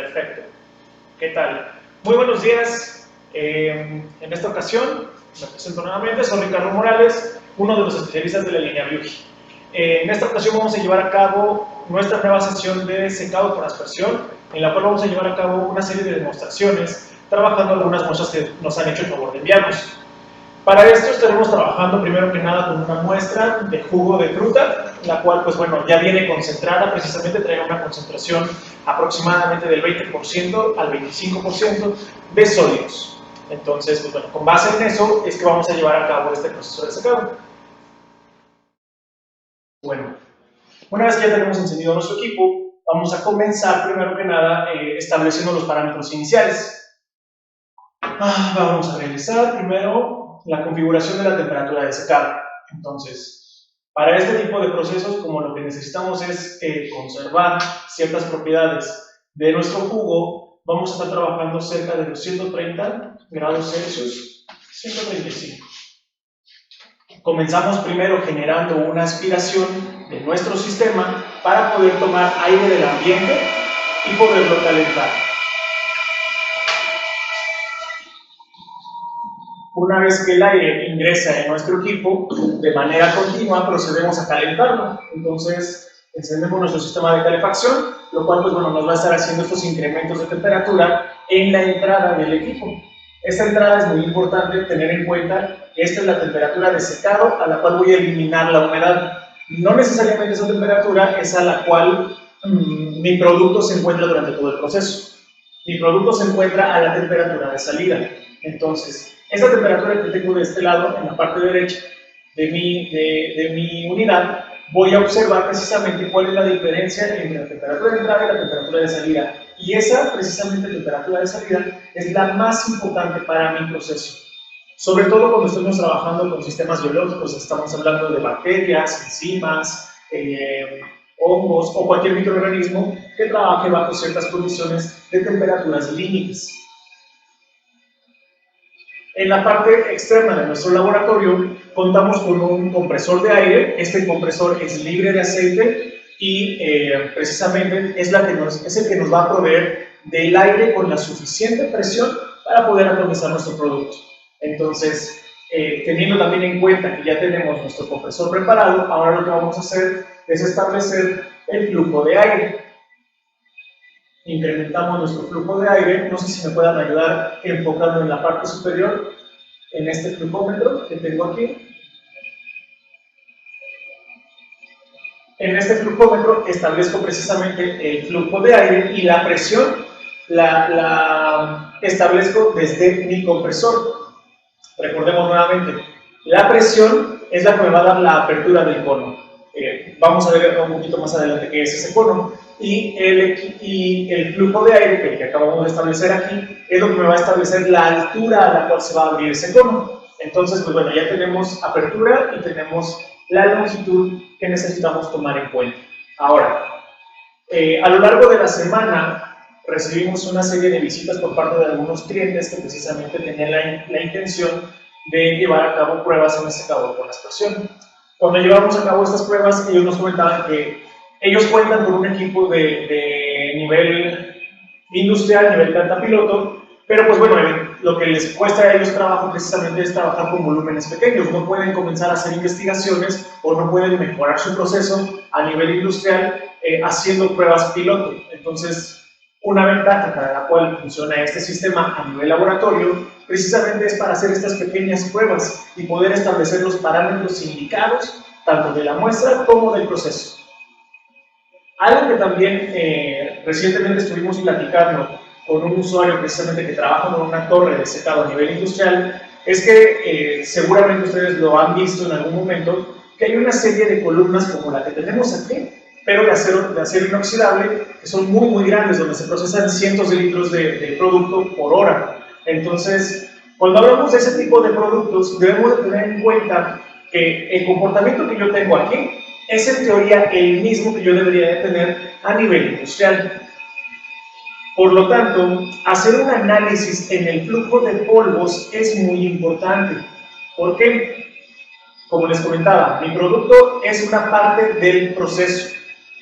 Perfecto. ¿Qué tal? Muy buenos días. En esta ocasión me presento nuevamente, soy Ricardo Morales, uno de los especialistas de la línea Beauty. En esta ocasión vamos a llevar a cabo nuestra nueva sesión de secado por aspersión, en la cual vamos a llevar a cabo una serie de demostraciones, trabajando algunas muestras que nos han hecho el favor de enviarnos. Para esto estaremos trabajando primero que nada con una muestra de jugo de fruta, la cual pues bueno, ya viene concentrada, precisamente trae una concentración aproximadamente del 20% al 25% de sólidos. Entonces, pues bueno, con base en eso es que vamos a llevar a cabo este proceso de secado. Bueno, una vez que ya tenemos encendido nuestro equipo, vamos a comenzar primero que nada estableciendo los parámetros iniciales. Vamos a realizar primero la configuración de la temperatura de secado. Entonces, para este tipo de procesos, como lo que necesitamos es conservar ciertas propiedades de nuestro jugo, vamos a estar trabajando cerca de los 130 grados Celsius, 135. Comenzamos primero generando una aspiración de nuestro sistema para poder tomar aire del ambiente y poderlo calentar. Una vez que el aire ingresa en nuestro equipo, de manera continua procedemos a calentarlo. Entonces, encendemos nuestro sistema de calefacción, lo cual pues, bueno, nos va a estar haciendo estos incrementos de temperatura en la entrada del equipo. Esta entrada es muy importante tener en cuenta que esta es la temperatura de secado a la cual voy a eliminar la humedad. No necesariamente esa temperatura es a la cual mi producto se encuentra durante todo el proceso. Mi producto se encuentra a la temperatura de salida. Entonces, esta temperatura que tengo de este lado, en la parte derecha de mi unidad, voy a observar precisamente cuál es la diferencia entre la temperatura de entrada y la temperatura de salida. Y esa, precisamente, temperatura de salida es la más importante para mi proceso. Sobre todo cuando estamos trabajando con sistemas biológicos, estamos hablando de bacterias, enzimas, hongos o cualquier microorganismo que trabaje bajo ciertas condiciones de temperaturas límites. En la parte externa de nuestro laboratorio contamos con un compresor de aire. Este compresor es libre de aceite y precisamente es el que nos va a proveer del aire con la suficiente presión para poder atomizar nuestro producto. Entonces, teniendo también en cuenta que ya tenemos nuestro compresor preparado, ahora lo que vamos a hacer es establecer el flujo de aire. Incrementamos nuestro flujo de aire. No sé si me puedan ayudar enfocando en la parte superior, en este flujómetro que tengo aquí. En este flujómetro establezco precisamente el flujo de aire y la presión la establezco desde mi compresor. Recordemos nuevamente, la presión es la que me va a dar la apertura del cono. Vamos a ver un poquito más adelante qué es ese cono. Y el flujo de aire que acabamos de establecer aquí es lo que me va a establecer la altura a la cual se va a abrir ese cono. Entonces, pues bueno, ya tenemos apertura y tenemos la longitud que necesitamos tomar en cuenta. Ahora, a lo largo de la semana recibimos una serie de visitas por parte de algunos clientes que precisamente tenían la intención de llevar a cabo pruebas en el secador por aspersión. Cuando llevamos a cabo estas pruebas, ellos nos comentaban que ellos cuentan con un equipo de nivel industrial, nivel planta-piloto, pero pues bueno, lo que les cuesta a ellos trabajo precisamente es trabajar con volúmenes pequeños. No pueden comenzar a hacer investigaciones o no pueden mejorar su proceso a nivel industrial haciendo pruebas piloto. Entonces, una ventaja para la cual funciona este sistema a nivel laboratorio precisamente es para hacer estas pequeñas pruebas y poder establecer los parámetros indicados tanto de la muestra como del proceso. Algo que también recientemente estuvimos platicando con un usuario precisamente que trabaja con una torre de secado a nivel industrial es que seguramente ustedes lo han visto en algún momento, que hay una serie de columnas como la que tenemos aquí, pero de acero inoxidable, que son muy grandes, donde se procesan cientos de litros de producto por hora. Entonces, cuando hablamos de ese tipo de productos, debemos de tener en cuenta que el comportamiento que yo tengo aquí es en teoría el mismo que yo debería de tener a nivel industrial. Por lo tanto, hacer un análisis en el flujo de polvos es muy importante. ¿Por qué? Como les comentaba, mi producto es una parte del proceso,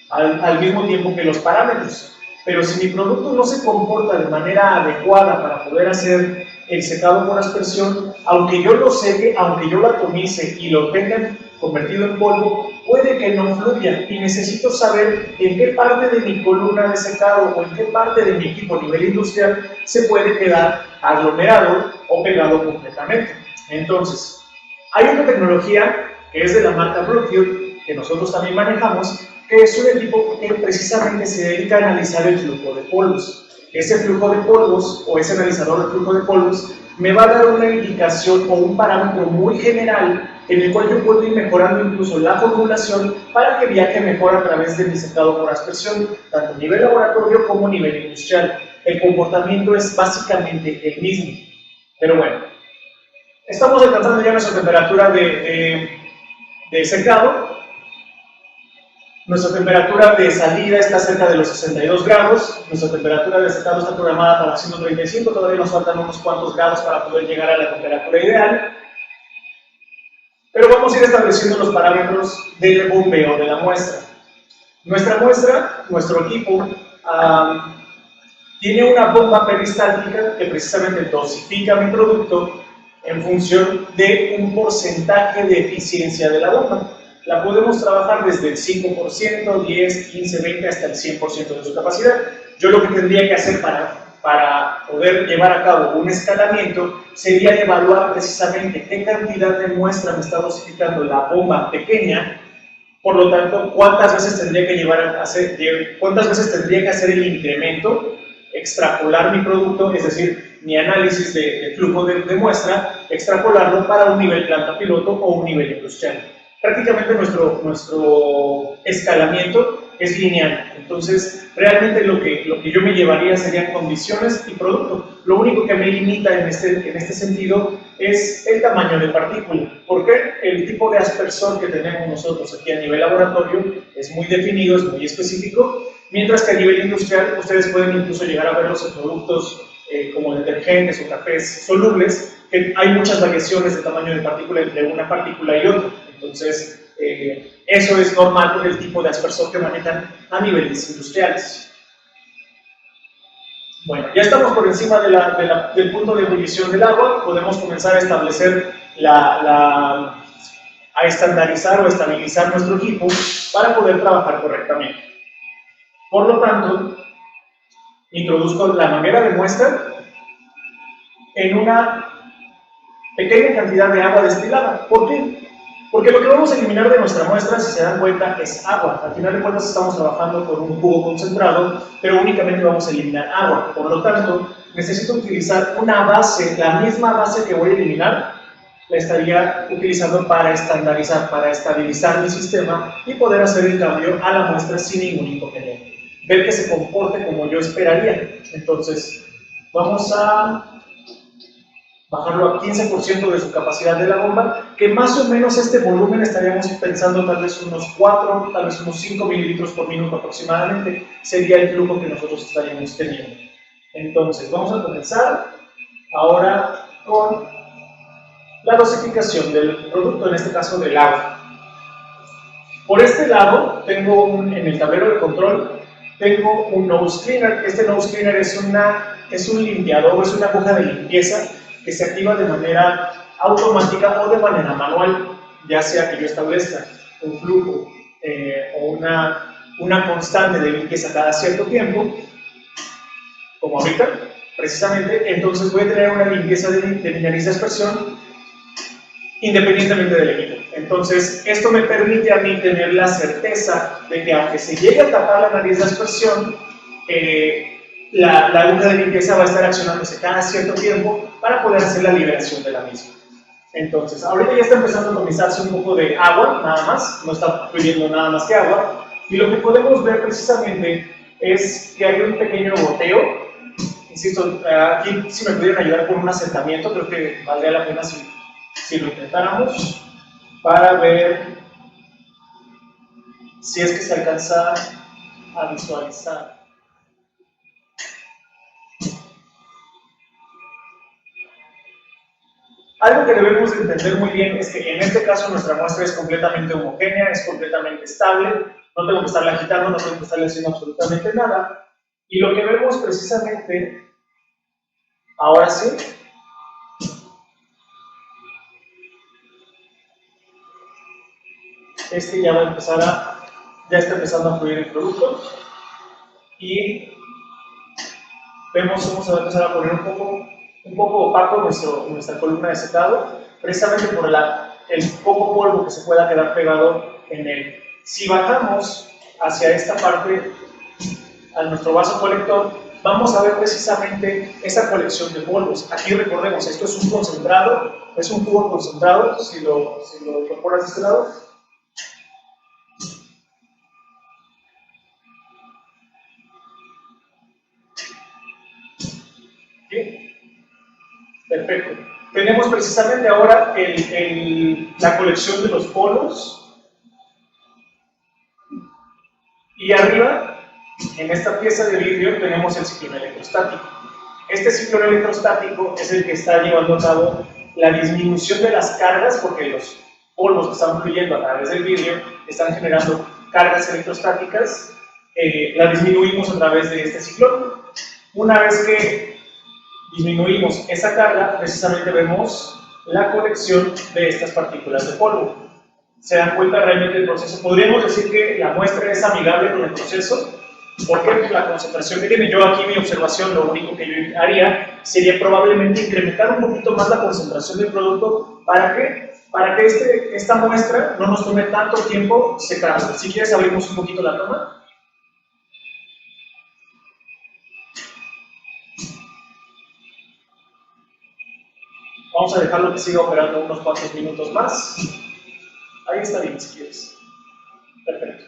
al mismo tiempo que los parámetros. Pero si mi producto no se comporta de manera adecuada para poder hacer el secado por aspersión, aunque yo lo seque, aunque yo lo atomice y lo tenga convertido en polvo, puede que no fluya y necesito saber en qué parte de mi columna de secado o en qué parte de mi equipo a nivel industrial se puede quedar aglomerado o pegado completamente. Entonces, hay una tecnología que es de la marca Bluefield, que nosotros también manejamos, que es un equipo que precisamente se dedica a analizar el flujo de polvos. Ese flujo de polvos o ese analizador de flujo de polvos me va a dar una indicación o un parámetro muy general en el cual yo puedo ir mejorando incluso la formulación para que viaje mejor a través de mi secado por aspersión, tanto a nivel laboratorio como a nivel industrial. El comportamiento es básicamente el mismo. Pero bueno, estamos alcanzando ya nuestra temperatura de secado. Nuestra temperatura de salida está cerca de los 62 grados, nuestra temperatura de secado está programada para 135, todavía nos faltan unos cuantos grados para poder llegar a la temperatura ideal. Pero vamos a ir estableciendo los parámetros del bombeo de la muestra. Nuestra muestra, nuestro equipo, tiene una bomba peristáltica que precisamente dosifica mi producto en función de un porcentaje de eficiencia de la bomba. La podemos trabajar desde el 5%, 10, 15, 20 hasta el 100% de su capacidad. Yo lo que tendría que hacer para poder llevar a cabo un escalamiento sería evaluar precisamente qué cantidad de muestra me está dosificando la bomba pequeña, por lo tanto, cuántas veces tendría que hacer el incremento, extrapolar mi producto, es decir, mi análisis de flujo de muestra, extrapolarlo para un nivel planta piloto o un nivel industrial. Prácticamente nuestro escalamiento es lineal, entonces realmente lo que yo me llevaría serían condiciones y producto. Lo único que me limita en este sentido es el tamaño de partícula, porque el tipo de aspersor que tenemos nosotros aquí a nivel laboratorio es muy definido, es muy específico, mientras que a nivel industrial ustedes pueden incluso llegar a verlos en productos como detergentes o cafés solubles, que hay muchas variaciones de tamaño de partícula entre una partícula y otra. Entonces, eso es normal con el tipo de aspersor que manejan a niveles industriales. Bueno, ya estamos por encima del punto de ebullición del agua, podemos comenzar a establecer a estandarizar o estabilizar nuestro equipo para poder trabajar correctamente. Por lo tanto, introduzco la manguera de muestra en una pequeña cantidad de agua destilada. ¿Por qué? Porque lo que vamos a eliminar de nuestra muestra, si se dan cuenta, es agua. Al final de cuentas estamos trabajando con un jugo concentrado, pero únicamente vamos a eliminar agua. Por lo tanto, necesito utilizar una base, la misma base que voy a eliminar, la estaría utilizando para estandarizar, para estabilizar mi sistema y poder hacer el cambio a la muestra sin ningún inconveniente. Ver que se comporte como yo esperaría. Entonces, vamos a bajarlo a 15% de su capacidad de la bomba, que más o menos este volumen estaríamos pensando tal vez unos 4, tal vez unos 5 mililitros por minuto aproximadamente, sería el flujo que nosotros estaríamos teniendo. Entonces, vamos a comenzar ahora con la dosificación del producto, en este caso del agua. Por este lado, tengo en el tablero de control, tengo un nose cleaner. Este nose cleaner es un limpiador, es una aguja de limpieza que se activa de manera automática o de manera manual, ya sea que yo establezca un flujo o una constante de limpieza cada cierto tiempo, como ahorita, precisamente, entonces voy a tener una limpieza de mi nariz de aspersión independientemente del equipo. Entonces, esto me permite a mí tener la certeza de que aunque se llegue a tapar la nariz de aspersión, la aguja de limpieza va a estar accionándose cada cierto tiempo para poder hacer la liberación de la misma. Entonces, ahorita ya está empezando a atomizarse un poco de agua, nada más, no está fluyendo nada más que agua, y lo que podemos ver precisamente es que hay un pequeño goteo. Insisto, aquí si me pudieran ayudar con un asentamiento, creo que valdría la pena si lo intentáramos, para ver si es que se alcanza a visualizar. Algo que debemos de entender muy bien es que en este caso nuestra muestra es completamente homogénea, es completamente estable, no tengo que estarla agitando, no tengo que estarle haciendo absolutamente nada, Y lo que vemos precisamente, ahora sí, ya va a empezar ya está empezando a fluir el producto y vemos cómo se va a empezar a poner un poco opaco nuestra columna de secado, precisamente por el poco polvo que se pueda quedar pegado en él. Si bajamos hacia esta parte, a nuestro vaso colector, vamos a ver precisamente esa colección de polvos. Aquí recordemos, esto es un concentrado, es un jugo concentrado, si lo incorporas de este lado. ¿Sí? Perfecto. Tenemos precisamente ahora la colección de los polvos. Y arriba, en esta pieza de vidrio, tenemos el ciclón electrostático. Este ciclón electrostático es el que está llevando a cabo la disminución de las cargas, porque los polvos que están fluyendo a través del vidrio están generando cargas electrostáticas, la disminuimos a través de este ciclón. Una vez que disminuimos esa carga, precisamente vemos la colección de estas partículas de polvo. Se dan cuenta realmente del proceso. Podríamos decir que la muestra es amigable con el proceso, porque pues, la concentración que tiene. Yo aquí mi observación, lo único que yo haría sería probablemente incrementar un poquito más la concentración del producto. ¿Para qué? Para que esta muestra no nos tome tanto tiempo secarla. Si quieres abrimos un poquito la toma. Vamos a dejarlo que siga operando unos cuantos minutos más. Ahí está bien, si quieres. Perfecto.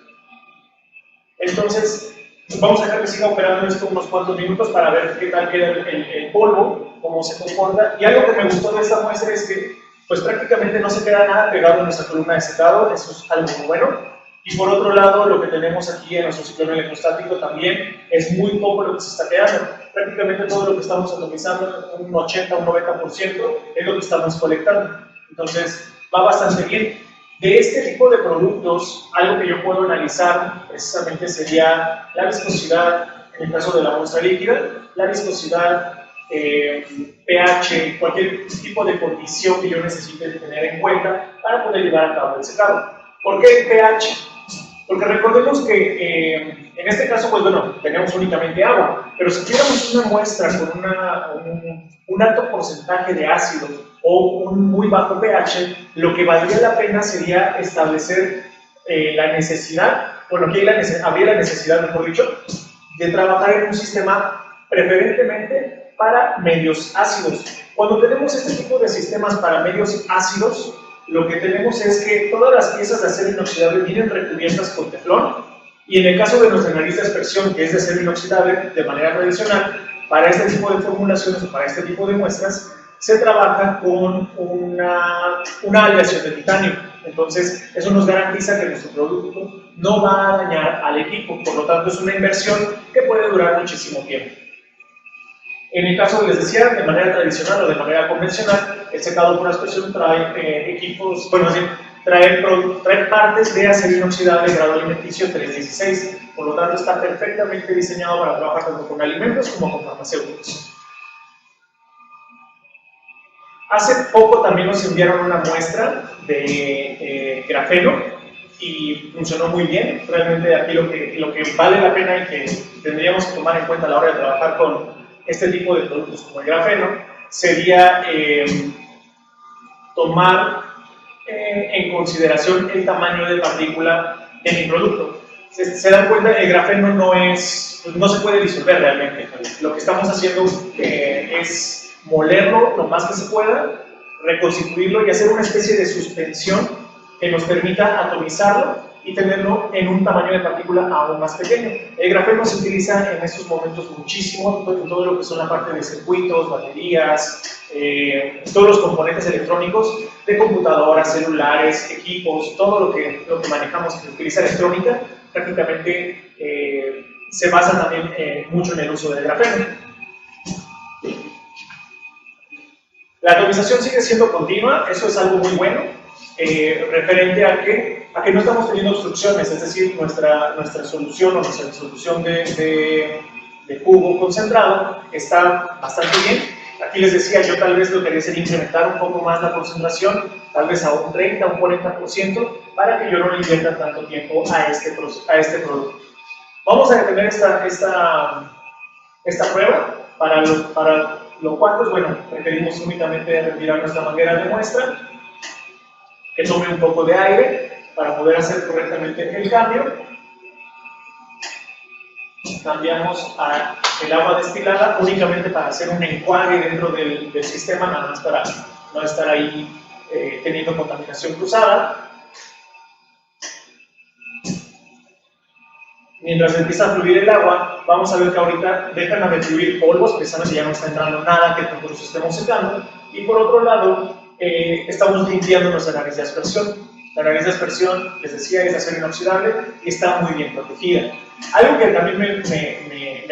Entonces, vamos a dejar que siga operando esto unos cuantos minutos para ver qué tal queda el polvo, cómo se comporta. Y algo que me gustó de esta muestra es que, pues prácticamente no se queda nada pegado en nuestra columna de secado, eso es algo muy bueno. Y por otro lado, lo que tenemos aquí en nuestro ciclón electrostático también es muy poco lo que se está quedando. Prácticamente todo lo que estamos atomizando, un 80, un 90%, es lo que estamos colectando. Entonces, va bastante bien. De este tipo de productos, algo que yo puedo analizar precisamente sería la viscosidad, en el caso de la muestra líquida, la viscosidad, pH, cualquier tipo de condición que yo necesite tener en cuenta para poder llevar a cabo el secado. ¿Por qué pH? Porque recordemos que en este caso, pues bueno, tenemos únicamente agua, pero si tuviéramos una muestra con un alto porcentaje de ácido o un muy bajo pH, lo que valdría la pena sería establecer la necesidad, bueno, aquí habría la necesidad, mejor dicho, de trabajar en un sistema preferentemente para medios ácidos. Cuando tenemos este tipo de sistemas para medios ácidos, lo que tenemos es que todas las piezas de acero inoxidable vienen recubiertas con teflón, y en el caso de nuestra nariz de aspersión, que es de acero inoxidable de manera tradicional, para este tipo de formulaciones o para este tipo de muestras, se trabaja con una aleación de titanio. Entonces, eso nos garantiza que nuestro producto no va a dañar al equipo, por lo tanto es una inversión que puede durar muchísimo tiempo. En el caso, les decía, de manera tradicional o de manera convencional, el secado por aspersión trae equipos, bueno, trae partes de acero inoxidable grado alimenticio 316, por lo tanto está perfectamente diseñado para trabajar tanto con alimentos como con farmacéuticos. Hace poco también nos enviaron una muestra de grafeno y funcionó muy bien. Realmente aquí lo que vale la pena y que tendríamos que tomar en cuenta a la hora de trabajar con este tipo de productos como el grafeno sería tomar en consideración el tamaño de partícula de mi producto. Se dan cuenta, el grafeno no se puede disolver realmente. Lo que estamos haciendo es molerlo lo más que se pueda, reconstituirlo y hacer una especie de suspensión que nos permita atomizarlo y tenerlo en un tamaño de partícula aún más pequeño. El grafeno se utiliza en estos momentos muchísimo en todo lo que son la parte de circuitos, baterías, todos los componentes electrónicos de computadoras, celulares, equipos, todo lo que manejamos que utiliza electrónica, prácticamente se basa también mucho en el uso del grafeno. La atomización sigue siendo continua, eso es algo muy bueno, referente a que no estamos teniendo obstrucciones, es decir, nuestra solución o nuestra disolución de de jugo concentrado está bastante bien. Aquí les decía, yo tal vez lo que haría sería incrementar un poco más la concentración, tal vez a un 30, un 40%, para que yo no le invierta tanto tiempo a este producto. Vamos a detener esta prueba, para lo cual, pues bueno, requerimos únicamente retirar nuestra manguera de muestra, que tome un poco de aire para poder hacer correctamente el cambio. Cambiamos el agua destilada únicamente para hacer un enjuague dentro del sistema, nada más para no estar ahí teniendo contaminación cruzada. Mientras empieza a fluir el agua, vamos a ver que ahorita dejan de fluir polvos, precisamente ya no está entrando nada que nosotros estemos secando, y por otro lado, estamos limpiando nuestra nariz de aspersión. La nariz de aspersión, les decía, es de acero inoxidable y está muy bien protegida. Algo que también me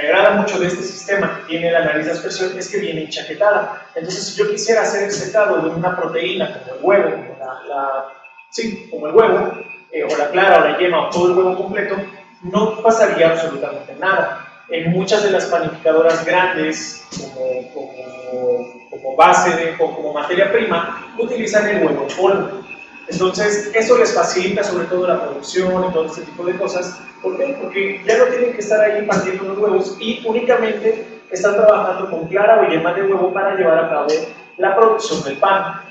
agrada mucho de este sistema que tiene la nariz de aspersión es que viene enchaquetada. Entonces, si yo quisiera hacer el secado de una proteína como el huevo, como el huevo, o la clara o la yema o todo el huevo completo, no pasaría absolutamente nada. En muchas de las panificadoras grandes, como base o como materia prima, utilizan el huevo en polvo. Entonces, eso les facilita sobre todo la producción y todo este tipo de cosas. ¿Por qué? Porque ya no tienen que estar ahí partiendo los huevos y únicamente están trabajando con clara o yema de huevo para llevar a cabo la producción del pan.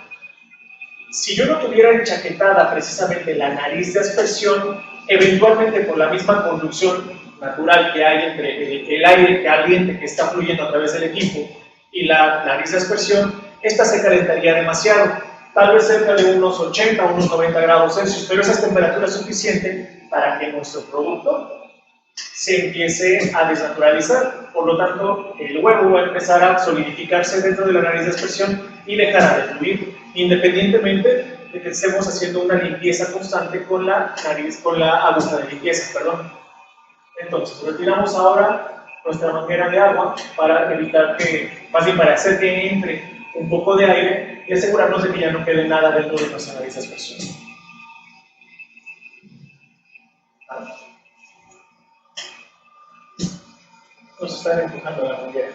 Si yo no tuviera enchaquetada precisamente la nariz de aspersión, eventualmente por la misma conducción natural que hay entre el aire caliente que está fluyendo a través del equipo y la nariz de aspersión, esta se calentaría demasiado, tal vez cerca de unos 80 o unos 90 grados Celsius, pero esa es temperatura suficiente para que nuestro producto se empiece a desnaturalizar. Por lo tanto, el huevo va a empezar a solidificarse dentro de la nariz de aspersión y dejará de fluir, independientemente de que estemos haciendo una limpieza constante con la aguja de limpieza, perdón. Entonces, retiramos ahora nuestra manguera de agua para evitar para hacer que entre un poco de aire y asegurarnos de que ya no quede nada dentro de nuestra nariz de aspersión. Nos están empujando la manguera.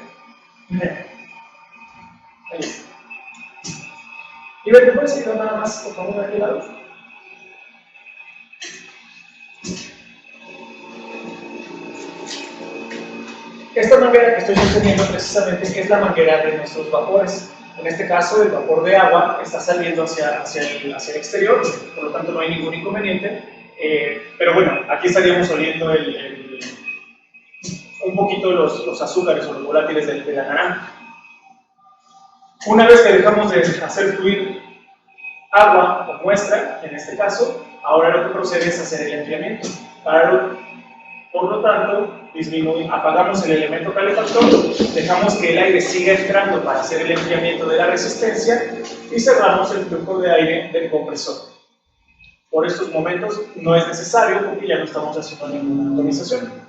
Ahí está. Y ¿te puedes ayudar nada más, por favor, de aquel lado? Esta manguera que estoy sosteniendo precisamente es la manguera de nuestros vapores. En este caso, el vapor de agua está saliendo hacia el exterior, por lo tanto no hay ningún inconveniente. Pero bueno, aquí estaríamos oliendo un poquito los azúcares o los volátiles de la naranja. Una vez que dejamos de hacer fluir agua o muestra, en este caso, ahora lo que procede es hacer el enfriamiento. Por lo tanto, apagamos el elemento calefactor, dejamos que el aire siga entrando para hacer el enfriamiento de la resistencia y cerramos el flujo de aire del compresor. Por estos momentos no es necesario porque ya no estamos haciendo ninguna atomización.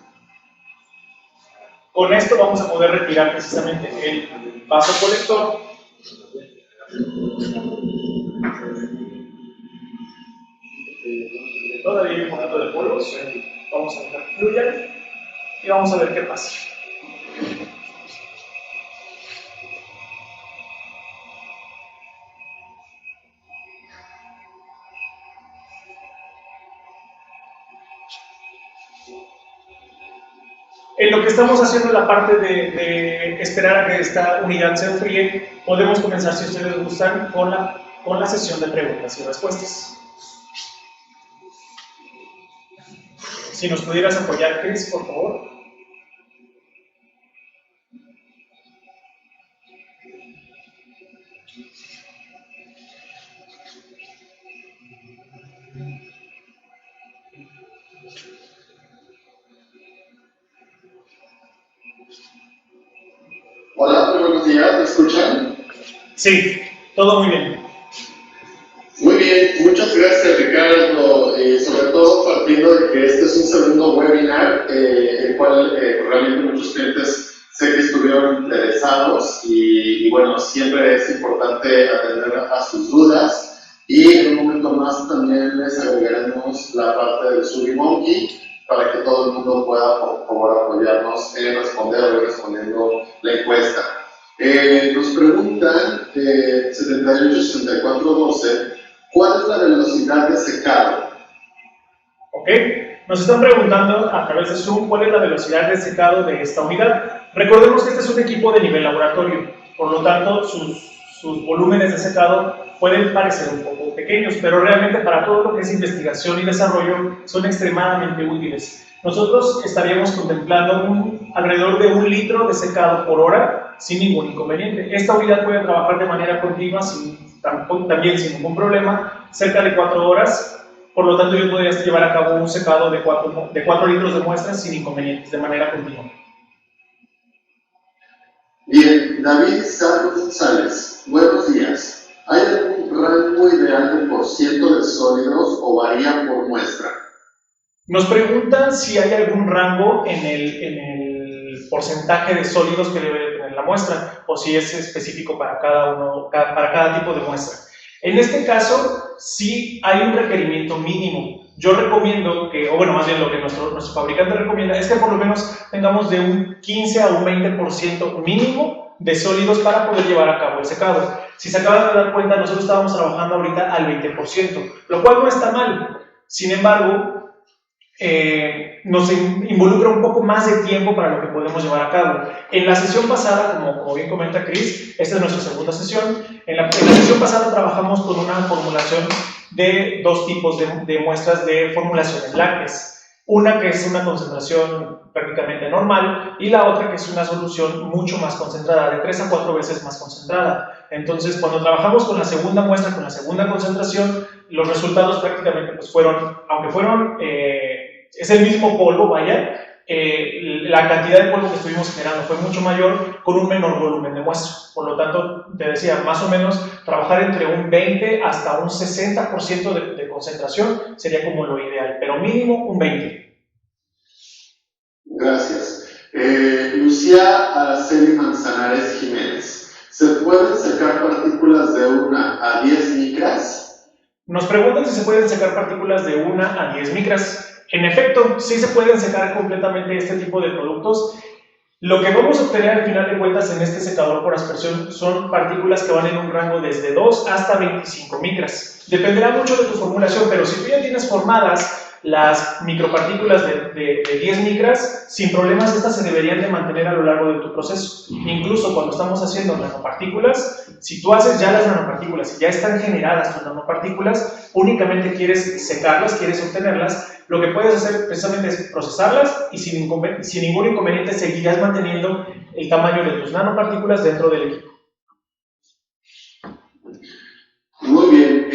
Con esto vamos a poder retirar precisamente el vaso colector. Todavía hay un poquito de polvos, vamos a dejar que fluyan y vamos a ver qué pasa. En lo que estamos haciendo en la parte de esperar a que esta unidad se enfríe, podemos comenzar, si ustedes gustan, con la sesión de preguntas y respuestas. Si nos pudieras apoyar, Chris, por favor. Hola, muy buenos días, ¿me escuchan? Sí, todo muy bien. Muy bien, muchas gracias Ricardo, sobre todo partiendo de que este es un segundo webinar, el cual realmente muchos clientes sé que estuvieron interesados y bueno, siempre es importante atender a sus dudas y en un momento más también les agregaremos la parte del SurveyMonkey para que todo el mundo pueda, por favor, apoyarnos en responder o ir respondiendo la encuesta. Nos preguntan, 786412, ¿cuál es la velocidad de secado? Ok, nos están preguntando a través de Zoom cuál es la velocidad de secado de esta unidad. Recordemos que este es un equipo de nivel laboratorio, por lo tanto sus volúmenes de secado pueden parecer un poco pequeños, pero realmente para todo lo que es investigación y desarrollo son extremadamente útiles. Nosotros estaríamos contemplando alrededor de 1 litro de secado por hora sin ningún inconveniente. Esta unidad puede trabajar de manera continua, también sin ningún problema, cerca de 4 horas. Por lo tanto, yo podría llevar a cabo un secado de 4 litros de muestras sin inconvenientes, de manera continua. Bien, David González, buenos días. ¿Hay algún rango ideal de porciento de sólidos o varía por muestra? Nos preguntan si hay algún rango en el porcentaje de sólidos que debe de tener la muestra, o si es específico para cada tipo de muestra. En este caso, sí hay un requerimiento mínimo. Yo recomiendo que, o bueno, más bien lo que nuestro fabricante recomienda, es que por lo menos tengamos de un 15 a un 20% mínimo de sólidos para poder llevar a cabo el secado. Si se acaban de dar cuenta, nosotros estábamos trabajando ahorita al 20%, lo cual no está mal. Sin embargo, nos involucra un poco más de tiempo para lo que podemos llevar a cabo. En la sesión pasada, como bien comenta Chris, esta es nuestra segunda sesión. En la sesión pasada trabajamos con una formulación de 2 tipos de muestras de formulaciones lácteas. Una que es una concentración prácticamente normal y la otra que es una solución mucho más concentrada, de 3 a 4 veces más concentrada. Entonces, cuando trabajamos con la segunda muestra, con la segunda concentración, los resultados prácticamente pues es el mismo polvo, vaya, la cantidad de polvo que estuvimos generando fue mucho mayor con un menor volumen de muestra. Por lo tanto, te decía, más o menos trabajar entre un 20 hasta un 60% de concentración sería como lo ideal, pero mínimo un 20. Gracias. Lucía Araceli Manzanares Jiménez, ¿se pueden secar partículas de 1 a 10 micras? Nos preguntan si se pueden secar partículas de 1 a 10 micras. En efecto, sí se pueden secar completamente este tipo de productos. Lo que vamos a obtener al final de cuentas en este secador por aspersión son partículas que van en un rango desde 2 hasta 25 micras. Dependerá mucho de tu formulación, pero si tú ya tienes formadas las micropartículas de 10 micras, sin problemas estas se deberían de mantener a lo largo de tu proceso. Incluso cuando estamos haciendo nanopartículas, si tú haces ya las nanopartículas y ya están generadas tus nanopartículas, únicamente quieres secarlas, quieres obtenerlas, lo que puedes hacer precisamente es procesarlas y sin ningún inconveniente seguirás manteniendo el tamaño de tus nanopartículas dentro del equipo. Muy bien.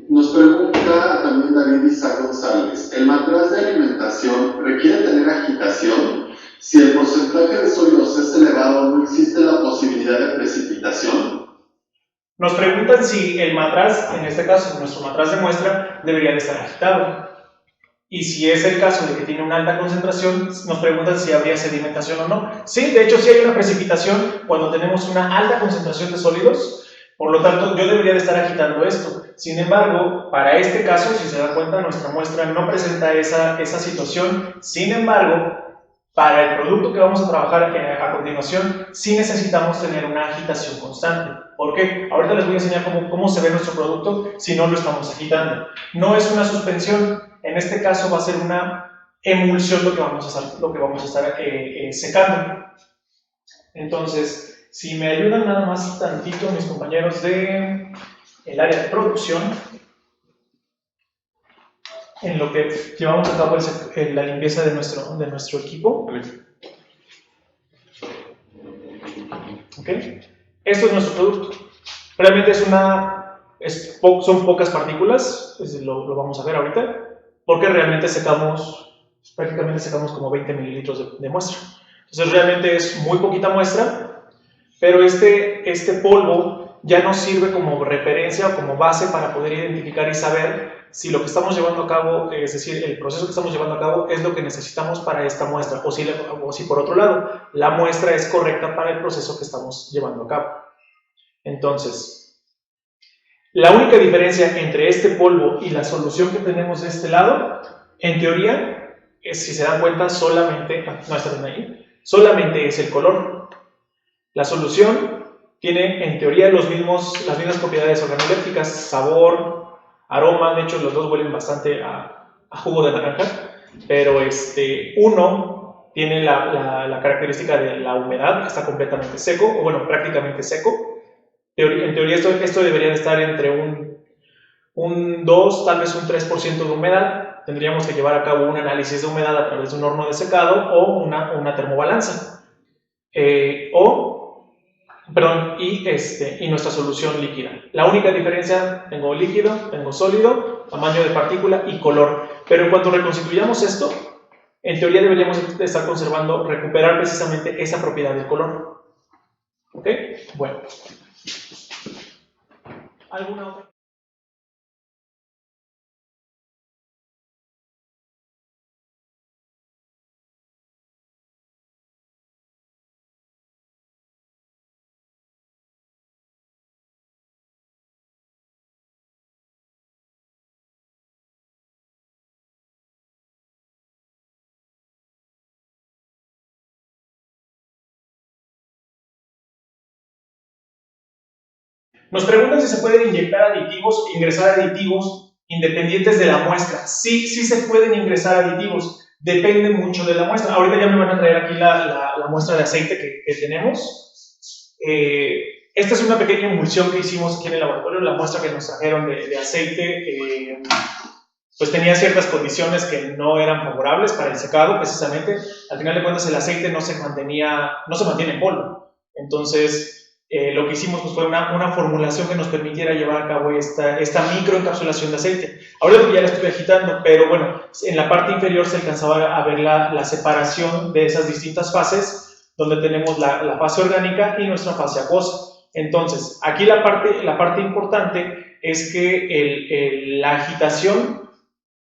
Nos pregunta también David Isaac González, ¿el matraz de alimentación requiere tener agitación? Si el porcentaje de sólidos es elevado, ¿no existe la posibilidad de precipitación? Nos preguntan si el matraz, en este caso nuestro matraz de muestra, debería de estar agitado. Y si es el caso de que tiene una alta concentración, nos preguntan si habría sedimentación o no. Sí, de hecho sí hay una precipitación cuando tenemos una alta concentración de sólidos, por lo tanto yo debería de estar agitando esto. Sin embargo, para este caso, si se da cuenta, nuestra muestra no presenta esa situación. Sin embargo, para el producto que vamos a trabajar a continuación, sí necesitamos tener una agitación constante. ¿Por qué? Ahorita les voy a enseñar cómo se ve nuestro producto si no lo estamos agitando. No es una suspensión, en este caso va a ser una emulsión lo que vamos a estar secando. Entonces, si me ayudan nada más tantito mis compañeros del área de producción, en lo que llevamos a cabo la limpieza de nuestro equipo. ¿Okay? Esto es nuestro producto. Realmente son pocas partículas, lo vamos a ver ahorita, porque realmente prácticamente secamos como 20 mililitros de muestra. Entonces realmente es muy poquita muestra, pero este polvo ya nos sirve como referencia o como base para poder identificar y saber si lo que estamos llevando a cabo, es decir, el proceso que estamos llevando a cabo es lo que necesitamos para esta muestra, o si por otro lado, la muestra es correcta para el proceso que estamos llevando a cabo. Entonces, la única diferencia entre este polvo y la solución que tenemos de este lado, en teoría, si se dan cuenta, solamente, no está ahí, solamente es el color. La solución tiene en teoría las mismas propiedades organolépticas, sabor, aroma, de hecho los dos huelen bastante a jugo de naranja, pero uno tiene la característica de la humedad, que está completamente seco, o bueno, prácticamente seco. En teoría esto debería de estar entre un 2, tal vez un 3% de humedad. Tendríamos que llevar a cabo un análisis de humedad a través de un horno de secado o una termobalanza. Y nuestra solución líquida. La única diferencia, tengo líquido, tengo sólido, tamaño de partícula y color. Pero en cuanto reconstituyamos esto, en teoría deberíamos estar conservando, recuperar precisamente esa propiedad del color. ¿Ok? Bueno. ¿Alguna otra? Nos preguntan si se pueden inyectar aditivos, ingresar aditivos independientes de la muestra. Sí, sí se pueden ingresar aditivos, depende mucho de la muestra. Ahorita ya me van a traer aquí la muestra de aceite que tenemos. Esta es una pequeña emulsión que hicimos aquí en el laboratorio. La muestra que nos trajeron de aceite pues tenía ciertas condiciones que no eran favorables para el secado, precisamente. Al final de cuentas el aceite no se mantiene en polvo. Entonces lo que hicimos pues, fue una formulación que nos permitiera llevar a cabo esta microencapsulación de aceite. Ahora ya la estoy agitando, pero bueno, en la parte inferior se alcanzaba a ver la separación de esas distintas fases, donde tenemos la fase orgánica y nuestra fase acuosa. Entonces, aquí la parte importante es que la agitación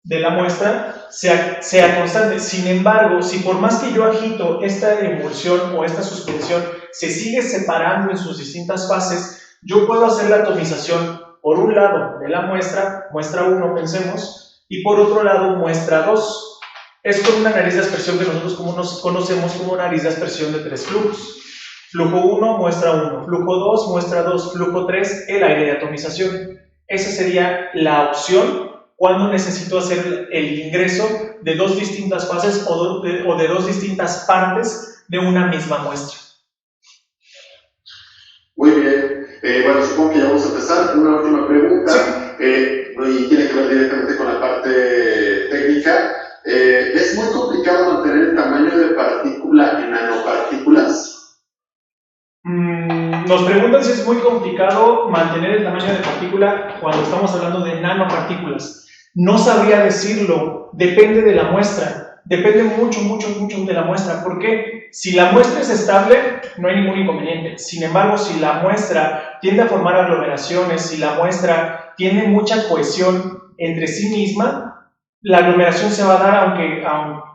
de la muestra sea constante. Sin embargo, si por más que yo agito esta emulsión o esta suspensión se sigue separando en sus distintas fases, yo puedo hacer la atomización por un lado de la muestra 1, pensemos, y por otro lado muestra 2. Es con una nariz de aspersión que nosotros conocemos como nariz de aspersión de 3 flujos. Flujo 1, muestra 1. Flujo 2, muestra 2. Flujo 3, el aire de atomización. Esa sería la opción cuando necesito hacer el ingreso de 2 distintas fases o de 2 distintas partes de una misma muestra. Muy bien. Bueno, supongo que ya vamos a empezar. Una última pregunta, y tiene que ver directamente con la parte técnica. ¿Es muy complicado mantener el tamaño de partícula en nanopartículas? Nos preguntan si es muy complicado mantener el tamaño de partícula cuando estamos hablando de nanopartículas. No sabría decirlo, depende de la muestra, depende mucho de la muestra. ¿Por qué? Si la muestra es estable, no hay ningún inconveniente. Sin embargo, si la muestra tiende a formar aglomeraciones, si la muestra tiene mucha cohesión entre sí misma, la aglomeración se va a dar aunque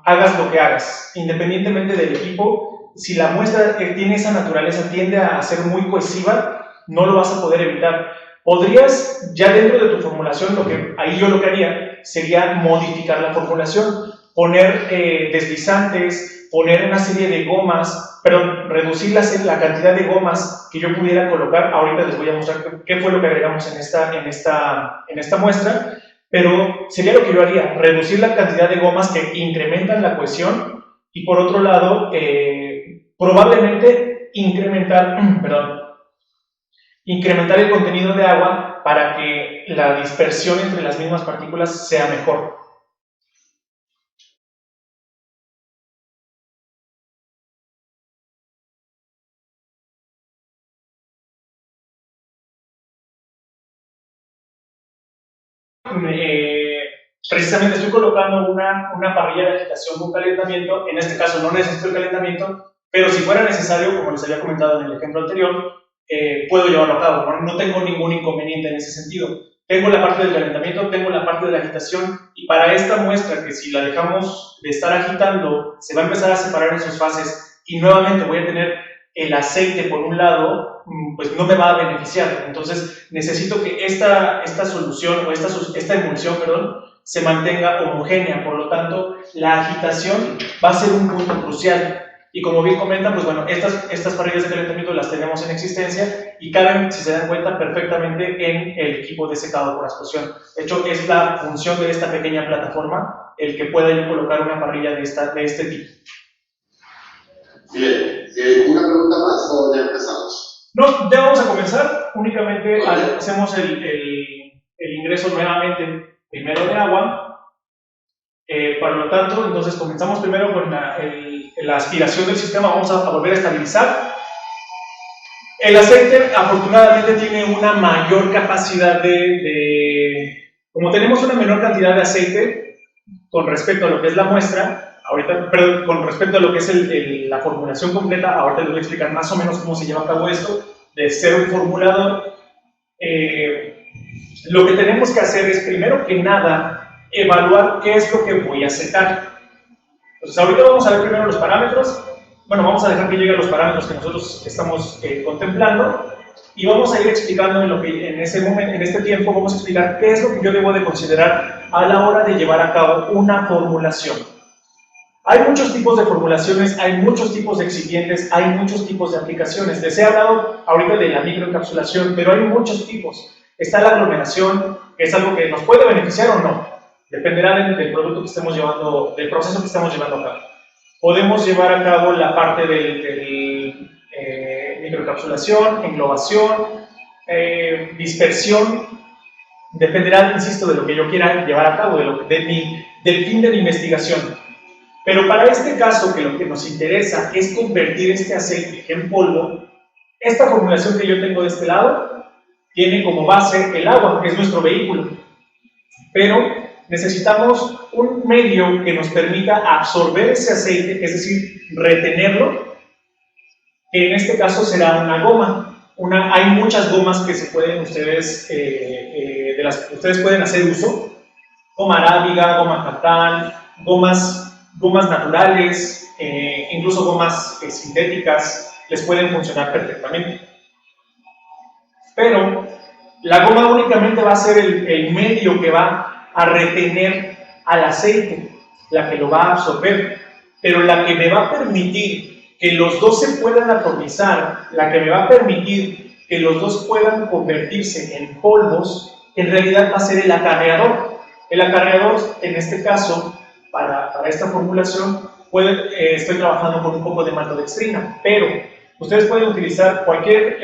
hagas lo que hagas, independientemente del equipo. Si la muestra tiene esa naturaleza, tiende a ser muy cohesiva, no lo vas a poder evitar. Podrías, ya dentro de tu formulación, ahí yo lo que haría sería modificar la formulación, poner deslizantes, poner una serie de gomas, reducir la cantidad de gomas que yo pudiera colocar. Ahorita les voy a mostrar qué fue lo que agregamos en esta muestra, pero sería lo que yo haría, reducir la cantidad de gomas que incrementan la cohesión y por otro lado, probablemente incrementar el contenido de agua para que la dispersión entre las mismas partículas sea mejor. Precisamente estoy colocando una parrilla de agitación con calentamiento. En este caso no necesito el calentamiento, pero si fuera necesario, como les había comentado en el ejemplo anterior, puedo llevarlo a cabo. No tengo ningún inconveniente en ese sentido. Tengo la parte del calentamiento, tengo la parte de la agitación, y para esta muestra, que si la dejamos de estar agitando, se va a empezar a separar en sus fases, y nuevamente voy a tener el aceite por un lado, pues no me va a beneficiar. Entonces necesito que esta solución, o esta emulsión, se mantenga homogénea. Por lo tanto, la agitación va a ser un punto crucial. Y como bien comentan, pues bueno, estas parrillas de calentamiento las tenemos en existencia y caben, si se dan cuenta, perfectamente en el equipo de secado por aspersión. De hecho, es la función de esta pequeña plataforma el que pueda yo colocar una parrilla de este tipo. Bien, ¿una pregunta más o ya empezamos? No, ya vamos a comenzar. Únicamente hacemos el ingreso nuevamente, primero de agua. Por lo tanto, entonces comenzamos primero con la aspiración del sistema. Vamos a volver a estabilizar. El aceite afortunadamente tiene una mayor capacidad como tenemos una menor cantidad de aceite con respecto a lo que es la muestra, perdón, con respecto a lo que es la formulación completa, ahorita les voy a explicar más o menos cómo se lleva a cabo esto, de ser un formulador. Lo que tenemos que hacer es, primero que nada, evaluar qué es lo que voy a secar. Entonces, ahorita vamos a ver primero los parámetros. Bueno, vamos a dejar que lleguen los parámetros que nosotros estamos contemplando y vamos a ir explicando en este tiempo, vamos a explicar qué es lo que yo debo de considerar a la hora de llevar a cabo una formulación. Hay muchos tipos de formulaciones, hay muchos tipos de excipientes, hay muchos tipos de aplicaciones. Les he hablado ahorita de la microencapsulación, pero hay muchos tipos. Está la aglomeración, que es algo que nos puede beneficiar o no. Dependerá del producto que estemos llevando, del proceso que estamos llevando a cabo. Podemos llevar a cabo la parte de microencapsulación, englobación, dispersión. Dependerá, insisto, de lo que yo quiera llevar a cabo, del fin de mi investigación. Pero para este caso, que lo que nos interesa es convertir este aceite en polvo, esta formulación que yo tengo de este lado tiene como base el agua, que es nuestro vehículo. Pero necesitamos un medio que nos permita absorber ese aceite, es decir, retenerlo, que en este caso será una goma. Hay muchas gomas que se pueden de las que ustedes pueden hacer uso: goma arábiga, goma catán, gomas naturales, incluso gomas sintéticas, les pueden funcionar perfectamente. Pero la goma únicamente va a ser el medio que va a retener al aceite, la que lo va a absorber, pero la que me va a permitir que los dos se puedan atomizar, la que me va a permitir que los dos puedan convertirse en polvos, en realidad va a ser el acarreador. El acarreador, en este caso, para esta formulación, estoy trabajando con un poco de maltodextrina, pero ustedes pueden utilizar cualquier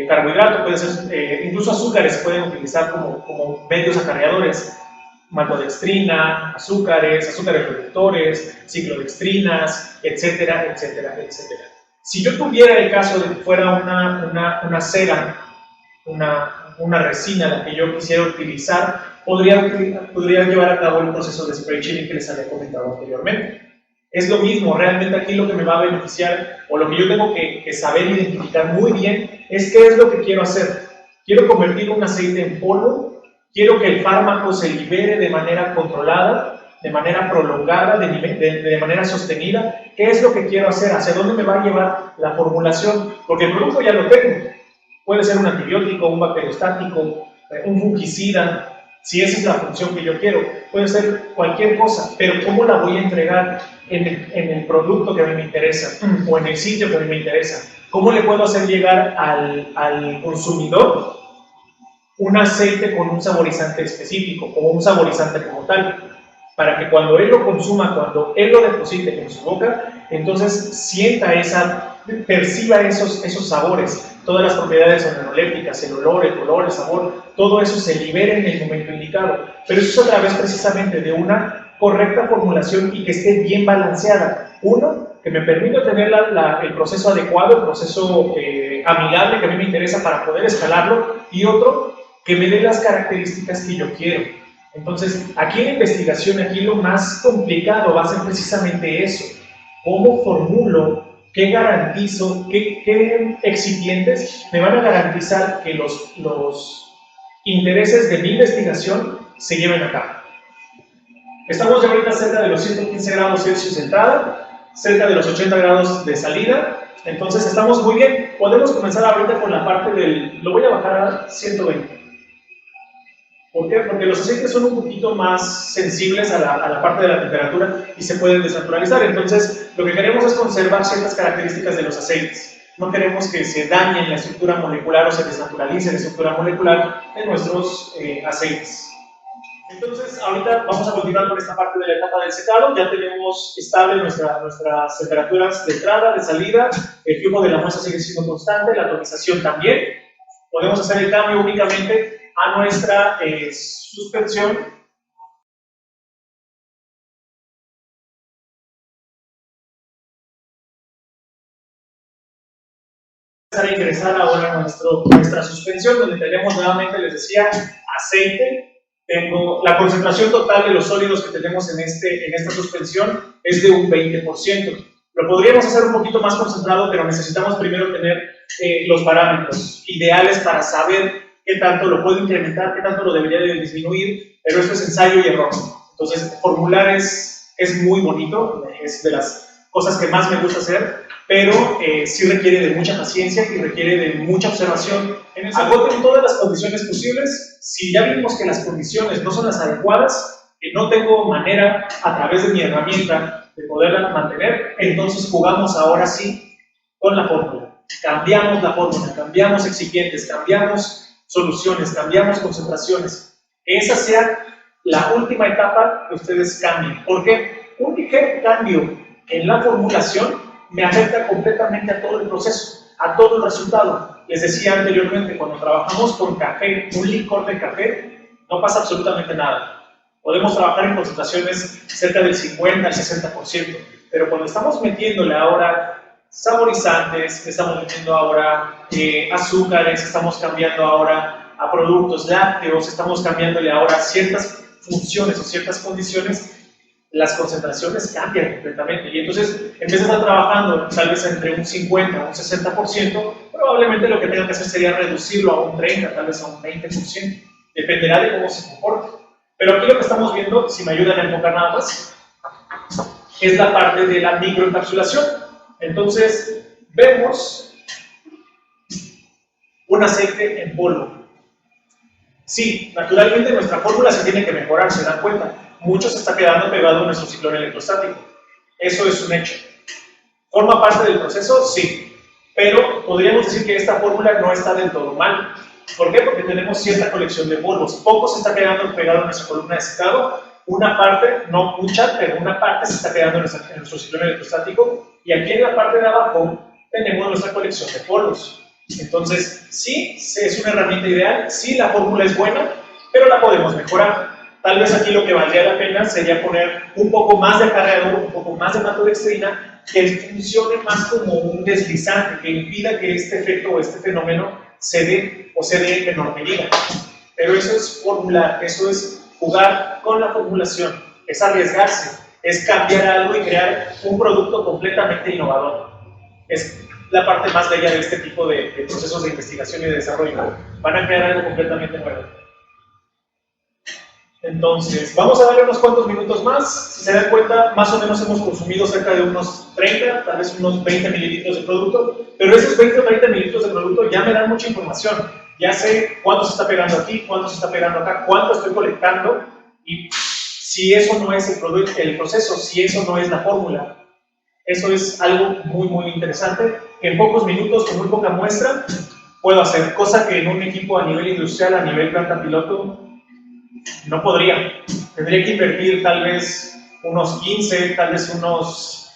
carbohidrato, puede ser, incluso azúcares se pueden utilizar como medios acarreadores: maltodextrina, azúcares reductores, ciclodextrinas, etcétera, etcétera, etcétera. Si yo tuviera el caso de que fuera una cera, una resina la que yo quisiera utilizar, podría llevar a cabo el proceso de spray chilling que les había comentado anteriormente. Es lo mismo, realmente aquí lo que me va a beneficiar, o lo que yo tengo que saber identificar muy bien, es qué es lo que quiero hacer. Quiero convertir un aceite en polvo, quiero que el fármaco se libere de manera controlada, de manera prolongada, de manera sostenida. ¿Qué es lo que quiero hacer? ¿Hacia dónde me va a llevar la formulación? Porque el producto ya lo tengo. Puede ser un antibiótico, un bacteriostático, un fungicida, si esa es la función que yo quiero. Puede ser cualquier cosa, pero ¿cómo la voy a entregar en el producto que a mí me interesa o en el sitio que a mí me interesa? ¿Cómo le puedo hacer llegar al consumidor un aceite con un saborizante específico o un saborizante como tal? Para que cuando él lo consuma, cuando él lo deposite en su boca, entonces perciba esos sabores, todas las propiedades organolépticas, el olor, el color, el sabor, todo eso se libera en el momento indicado. Pero eso es a través precisamente de una correcta formulación y que esté bien balanceada. Uno, que me permita tener el proceso adecuado, el proceso amigable que a mí me interesa para poder escalarlo, y otro, que me dé las características que yo quiero. Entonces, aquí en la investigación, aquí lo más complicado va a ser precisamente eso: cómo formulo, qué garantizo, qué excipientes me van a garantizar que los intereses de mi investigación se lleven a cabo. Estamos ya ahorita cerca de los 115 grados Celsius de entrada, cerca de los 80 grados de salida, entonces estamos muy bien. Podemos comenzar ahorita con la parte lo voy a bajar a 120. ¿Por qué? Porque los aceites son un poquito más sensibles a la parte de la temperatura y se pueden desnaturalizar. Entonces, lo que queremos es conservar ciertas características de los aceites. No queremos que se dañe la estructura molecular o se desnaturalice la estructura molecular de nuestros aceites. Entonces, ahorita vamos a continuar con esta parte de la etapa del secado. Ya tenemos estable nuestras temperaturas de entrada, de salida, el flujo de la muestra sigue siendo constante, la atomización también. Podemos hacer el cambio únicamente a nuestra suspensión. Vamos a ingresar ahora a nuestra suspensión, donde tenemos nuevamente, les decía, aceite. Tengo la concentración total de los sólidos que tenemos en esta suspensión es de un 20%. Lo podríamos hacer un poquito más concentrado, pero necesitamos primero tener los parámetros ideales para saber qué tanto lo puedo incrementar, qué tanto lo debería de disminuir, pero esto es ensayo y error. Entonces, formular es muy bonito, es de las cosas que más me gusta hacer, pero sí requiere de mucha paciencia y requiere de mucha observación. Agoten todas las condiciones posibles. Si ya vimos que las condiciones no son las adecuadas, que no tengo manera a través de mi herramienta de poderla mantener, entonces jugamos ahora sí con la fórmula. Cambiamos la fórmula, cambiamos excipientes, cambiamos soluciones, cambiamos concentraciones. Que esa sea la última etapa que ustedes cambien. ¿Por qué? Un ligero cambio en la formulación me afecta completamente a todo el proceso, a todo el resultado. Les decía anteriormente, cuando trabajamos con café, un licor de café, no pasa absolutamente nada. Podemos trabajar en concentraciones cerca del 50 al 60%, pero cuando estamos metiéndole ahora saborizantes, estamos metiendo ahora azúcares, estamos cambiando ahora a productos lácteos, estamos cambiándole ahora ciertas funciones o ciertas condiciones, las concentraciones cambian completamente. Y entonces, en vez de estar trabajando tal vez entre un 50 o un 60%, probablemente lo que tenga que hacer sería reducirlo a un 30, tal vez a un 20%. Dependerá de cómo se comporte. Pero aquí lo que estamos viendo, si me ayudan a enfocar nada más, es la parte de la microencapsulación. Entonces, vemos un aceite en polvo. Sí, naturalmente nuestra fórmula se tiene que mejorar, se dan cuenta. Mucho se está quedando pegado a nuestro ciclón electrostático. Eso es un hecho. ¿Forma parte del proceso? Sí. Pero podríamos decir que esta fórmula no está del todo mal. ¿Por qué? Porque tenemos cierta colección de polvos. Poco se está quedando pegado a nuestra columna de secado. Una parte, no mucha, pero una parte se está quedando en nuestro ciclón electrostático. Y aquí en la parte de abajo tenemos nuestra colección de polvos. Entonces, sí, es una herramienta ideal. Sí, la fórmula es buena, pero la podemos mejorar. Tal vez aquí lo que valdría la pena sería poner un poco más de acarreador, un poco más de maltodextrina, que funcione más como un deslizante, que impida que este efecto o este fenómeno se dé en menor medida. Pero eso es formular, eso es jugar con la formulación, es arriesgarse, es cambiar algo y crear un producto completamente innovador. Es la parte más bella de este tipo de procesos de investigación y de desarrollo. Van a crear algo completamente nuevo. Entonces, vamos a darle unos cuantos minutos más. Si se dan cuenta, más o menos hemos consumido cerca de unos 30, tal vez unos 20 mililitros de producto, pero esos 20 o 30 mililitros de producto ya me dan mucha información. Ya sé cuánto se está pegando aquí, cuánto se está pegando acá, cuánto estoy colectando, y si eso no es el proceso, si eso no es la fórmula. Eso es algo muy, muy interesante, que en pocos minutos, con muy poca muestra, puedo hacer, cosa que en un equipo a nivel industrial, a nivel planta piloto, no podría. Tendría que invertir tal vez unos 15, tal vez unos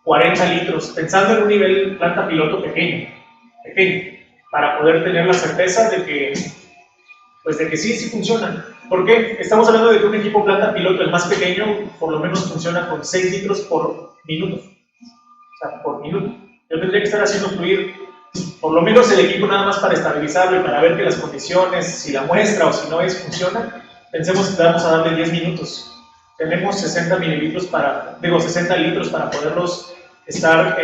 40 litros, pensando en un nivel planta piloto pequeño, para poder tener la certeza de que, pues de que sí funciona. ¿Por qué? Estamos hablando de que un equipo planta piloto, el más pequeño, por lo menos funciona con 6 litros por minuto. O sea, por minuto. Yo tendría que estar haciendo fluir por lo menos el equipo nada más para estabilizarlo y para ver que las condiciones, si la muestra o si no es, funciona. Pensemos que vamos a darle 10 minutos. Tenemos 60 litros para poderlos estar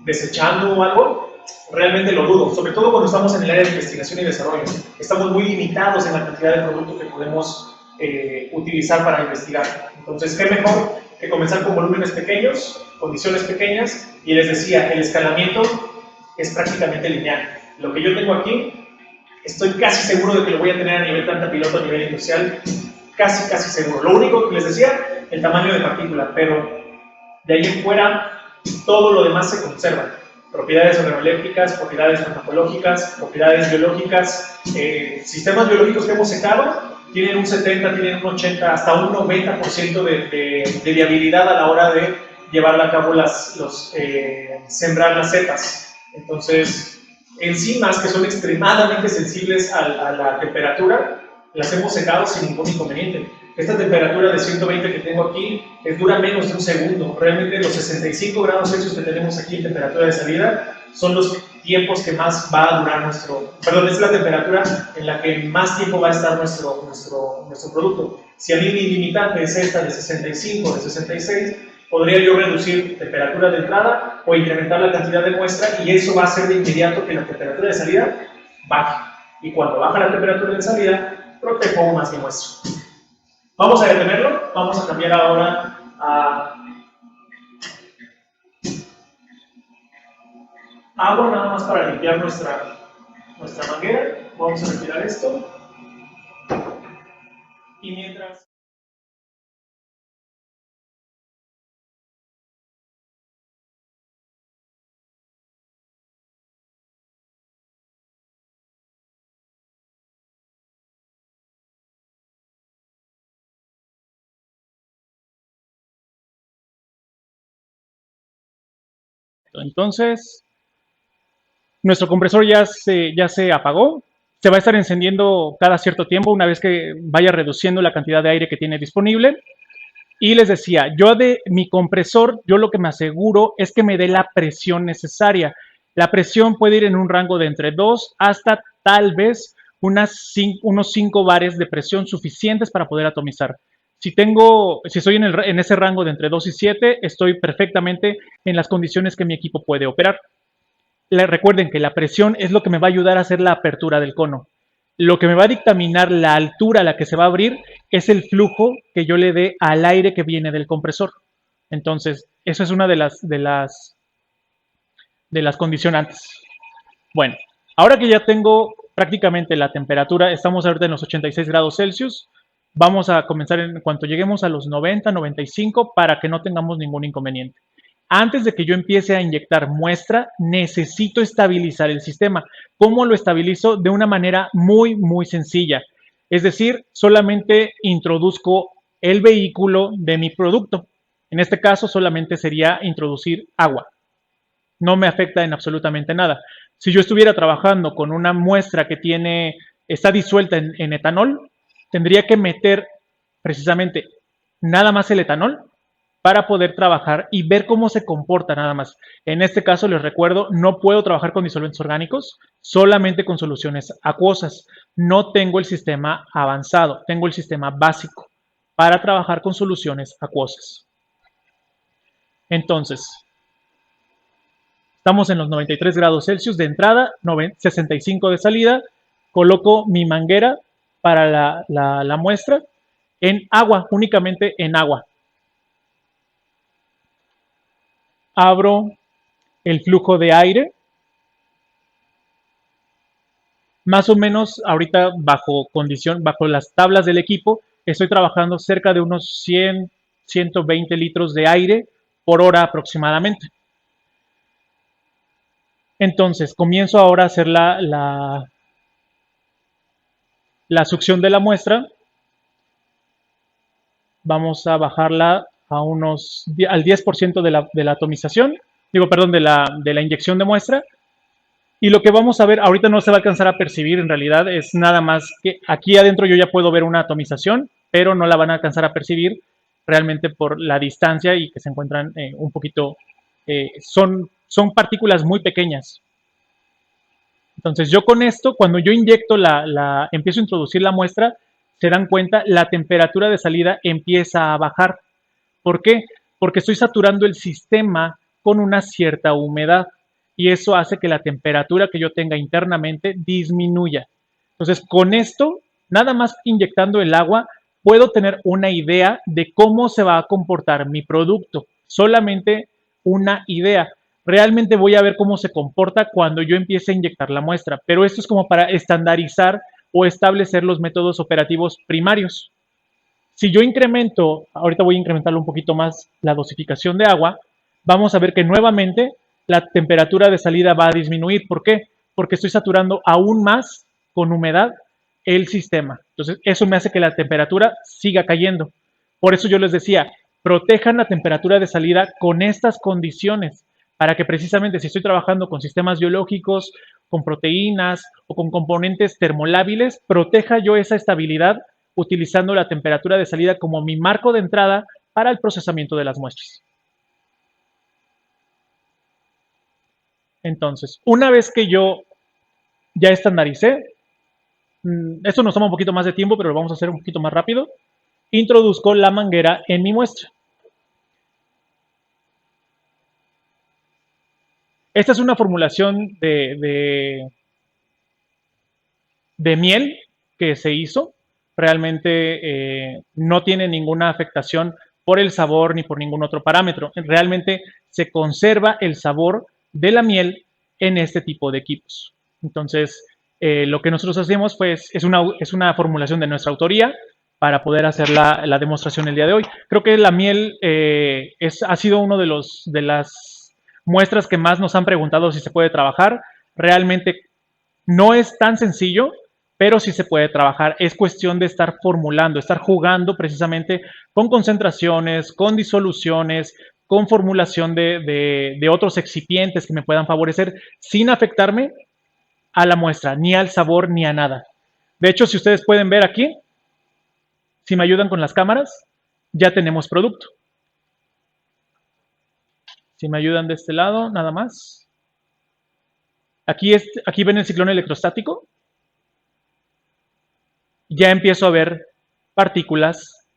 desechando o algo. Realmente lo dudo, sobre todo cuando estamos en el área de investigación y desarrollo. Estamos muy limitados en la cantidad de producto que podemos utilizar para investigar. Entonces, ¿qué mejor que comenzar con volúmenes pequeños, condiciones pequeñas? Y les decía, el escalamiento es prácticamente lineal. Lo que yo tengo aquí Estoy casi seguro de que lo voy a tener a nivel planta piloto, a nivel industrial, casi seguro. Lo único que les decía, el tamaño de partícula, pero de ahí en fuera, todo lo demás se conserva. Propiedades organolépticas, propiedades farmacológicas, propiedades biológicas, sistemas biológicos que hemos secado, tienen un 70, tienen un 80, hasta un 90% de viabilidad a la hora de llevar a cabo sembrar las cepas. Entonces, enzimas que son extremadamente sensibles a la temperatura, las hemos secado sin ningún inconveniente. Esta temperatura de 120 que tengo aquí dura menos de un segundo. Realmente los 65 grados Celsius que tenemos aquí en temperatura de salida son los tiempos que más va a durar es la temperatura en la que más tiempo va a estar nuestro producto. Si a mí mi limitante es esta de 65, de 66, podría yo reducir temperatura de entrada o incrementar la cantidad de muestra y eso va a hacer de inmediato que la temperatura de salida baje. Y cuando baja la temperatura de salida, protejo aún más mi muestra. Vamos a detenerlo, vamos a cambiar ahora a agua nada más para limpiar nuestra manguera. Vamos a retirar esto. Y mientras... Entonces, nuestro compresor ya se apagó. Se va a estar encendiendo cada cierto tiempo una vez que vaya reduciendo la cantidad de aire que tiene disponible. Y les decía, yo de mi compresor, yo lo que me aseguro es que me dé la presión necesaria. La presión puede ir en un rango de entre 2 hasta tal vez unos 5 bares de presión suficientes para poder atomizar. Si estoy en ese rango de entre 2 y 7, estoy perfectamente en las condiciones que mi equipo puede operar. Recuerden que la presión es lo que me va a ayudar a hacer la apertura del cono. Lo que me va a dictaminar la altura a la que se va a abrir es el flujo que yo le dé al aire que viene del compresor. Entonces, eso es una de las condicionantes. Bueno, ahora que ya tengo prácticamente la temperatura, estamos ahorita en los 86 grados Celsius, vamos a comenzar en cuanto lleguemos a los 90, 95 para que no tengamos ningún inconveniente. Antes de que yo empiece a inyectar muestra, necesito estabilizar el sistema. ¿Cómo lo estabilizo? De una manera muy sencilla. Es decir, solamente introduzco el vehículo de mi producto. En este caso, solamente sería introducir agua. No me afecta en absolutamente nada. Si yo estuviera trabajando con una muestra que está disuelta en etanol, tendría que meter precisamente nada más el etanol para poder trabajar y ver cómo se comporta nada más. En este caso, les recuerdo, no puedo trabajar con disolventes orgánicos, solamente con soluciones acuosas. No tengo el sistema avanzado, tengo el sistema básico para trabajar con soluciones acuosas. Entonces, estamos en los 93 grados Celsius de entrada, 65 de salida. Coloco mi manguera para la muestra en agua, únicamente en agua. Abro el flujo de aire. Más o menos ahorita bajo las tablas del equipo, estoy trabajando cerca de unos 100, 120 litros de aire por hora aproximadamente. Entonces, comienzo ahora a hacer la succión de la muestra. Vamos a bajarla al 10% de la atomización, de la inyección de muestra. Y lo que vamos a ver, ahorita no se va a alcanzar a percibir, en realidad es nada más que aquí adentro yo ya puedo ver una atomización, pero no la van a alcanzar a percibir realmente por la distancia y que se encuentran un poquito, son partículas muy pequeñas. Entonces yo con esto, cuando yo inyecto empiezo a introducir la muestra, se dan cuenta, la temperatura de salida empieza a bajar. ¿Por qué? Porque estoy saturando el sistema con una cierta humedad y eso hace que la temperatura que yo tenga internamente disminuya. Entonces, con esto, nada más inyectando el agua, puedo tener una idea de cómo se va a comportar mi producto. Solamente una idea. realmente voy a ver cómo se comporta cuando yo empiece a inyectar la muestra. Pero esto es como para estandarizar o establecer los métodos operativos primarios. Si yo incremento, ahorita voy a incrementarlo un poquito más, la dosificación de agua, vamos a ver que nuevamente la temperatura de salida va a disminuir. ¿Por qué? Porque estoy saturando aún más con humedad el sistema. Entonces, eso me hace que la temperatura siga cayendo. Por eso yo les decía, protejan la temperatura de salida con estas condiciones, para que precisamente si estoy trabajando con sistemas biológicos, con proteínas o con componentes termolábiles, proteja yo esa estabilidad utilizando la temperatura de salida como mi marco de entrada para el procesamiento de las muestras. Entonces, una vez que yo ya estandaricé, esto nos toma un poquito más de tiempo, pero lo vamos a hacer un poquito más rápido. Introduzco la manguera en mi muestra. Esta es una formulación de miel que se hizo. Realmente no tiene ninguna afectación por el sabor ni por ningún otro parámetro. Realmente se conserva el sabor de la miel en este tipo de equipos. Entonces, lo que nosotros hacemos pues, es una formulación de nuestra autoría para poder hacer la demostración el día de hoy. Creo que la miel ha sido uno de las muestras que más nos han preguntado si se puede trabajar. Realmente no es tan sencillo, pero sí se puede trabajar. Es cuestión de estar formulando, estar jugando precisamente con concentraciones, con disoluciones, con formulación de otros excipientes que me puedan favorecer sin afectarme a la muestra, ni al sabor, ni a nada. De hecho, si ustedes pueden ver aquí, si me ayudan con las cámaras, ya tenemos producto. Si me ayudan de este lado, nada más. Aquí ven el ciclón electrostático. Ya empiezo a ver partículas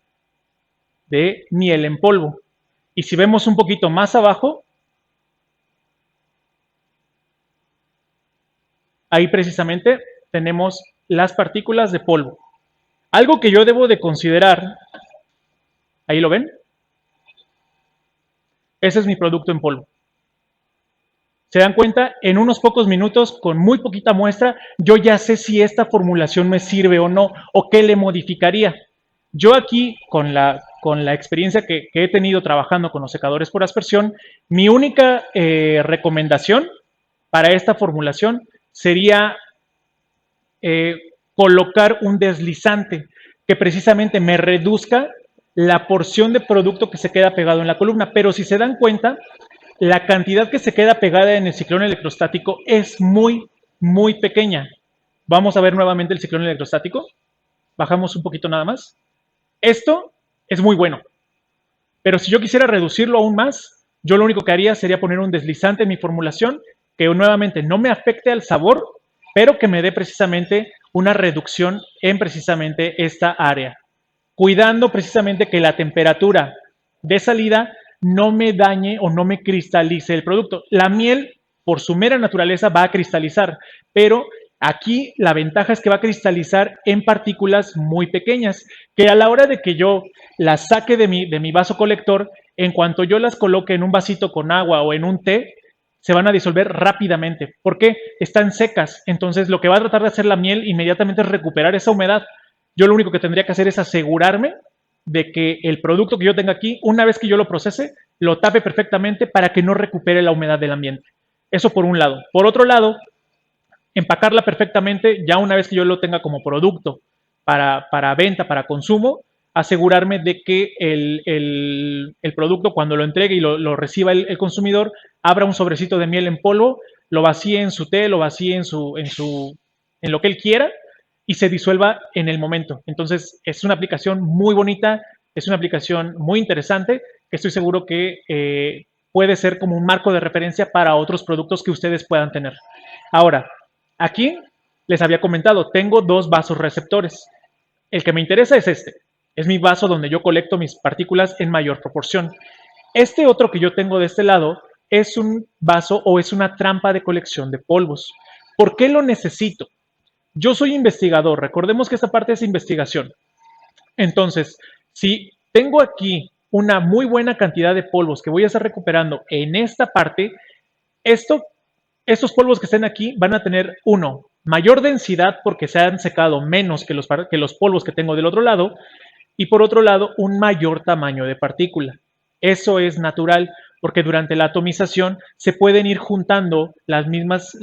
de miel en polvo. Y si vemos un poquito más abajo, ahí precisamente tenemos las partículas de polvo. Algo que yo debo de considerar, ¿ahí lo ven? Ese es mi producto en polvo. ¿Se dan cuenta? En unos pocos minutos, con muy poquita muestra, yo ya sé si esta formulación me sirve o no, o qué le modificaría. Yo aquí, con la experiencia que he tenido trabajando con los secadores por aspersión, mi única recomendación para esta formulación sería colocar un deslizante que precisamente me reduzca la porción de producto que se queda pegado en la columna. Pero si se dan cuenta, la cantidad que se queda pegada en el ciclón electrostático es muy, muy pequeña. Vamos a ver nuevamente el ciclón electrostático. Bajamos un poquito nada más. Esto es muy bueno. Pero si yo quisiera reducirlo aún más, yo lo único que haría sería poner un deslizante en mi formulación que nuevamente no me afecte al sabor, pero que me dé precisamente una reducción en precisamente esta área, cuidando precisamente que la temperatura de salida no me dañe o no me cristalice el producto. La miel, por su mera naturaleza, va a cristalizar, pero aquí la ventaja es que va a cristalizar en partículas muy pequeñas, que a la hora de que yo las saque de mi vaso colector, en cuanto yo las coloque en un vasito con agua o en un té, se van a disolver rápidamente. ¿Por qué? Están secas. Entonces, lo que va a tratar de hacer la miel inmediatamente es recuperar esa humedad. Yo lo único que tendría que hacer es asegurarme de que el producto que yo tenga aquí, una vez que yo lo procese, lo tape perfectamente para que no recupere la humedad del ambiente. Eso por un lado. Por otro lado, empacarla perfectamente ya una vez que yo lo tenga como producto para venta, para consumo, asegurarme de que el producto cuando lo entregue y lo reciba el consumidor, abra un sobrecito de miel en polvo, lo vacíe en su té, lo vacíe en lo que él quiera y se disuelva en el momento. Entonces es una aplicación muy bonita, es una aplicación muy interesante que estoy seguro que puede ser como un marco de referencia para otros productos que ustedes puedan tener. Ahora, aquí les había comentado, tengo dos vasos receptores. El que me interesa es este. Es mi vaso donde yo colecto mis partículas en mayor proporción. Este otro que yo tengo de este lado es un vaso o es una trampa de colección de polvos. ¿Por qué lo necesito? Yo soy investigador. Recordemos que esta parte es investigación. Entonces, si tengo aquí una muy buena cantidad de polvos que voy a estar recuperando en esta parte, Estos polvos que estén aquí van a tener, uno, mayor densidad porque se han secado menos que los polvos que tengo del otro lado, y por otro lado, un mayor tamaño de partícula. Eso es natural porque durante la atomización se pueden ir juntando las mismas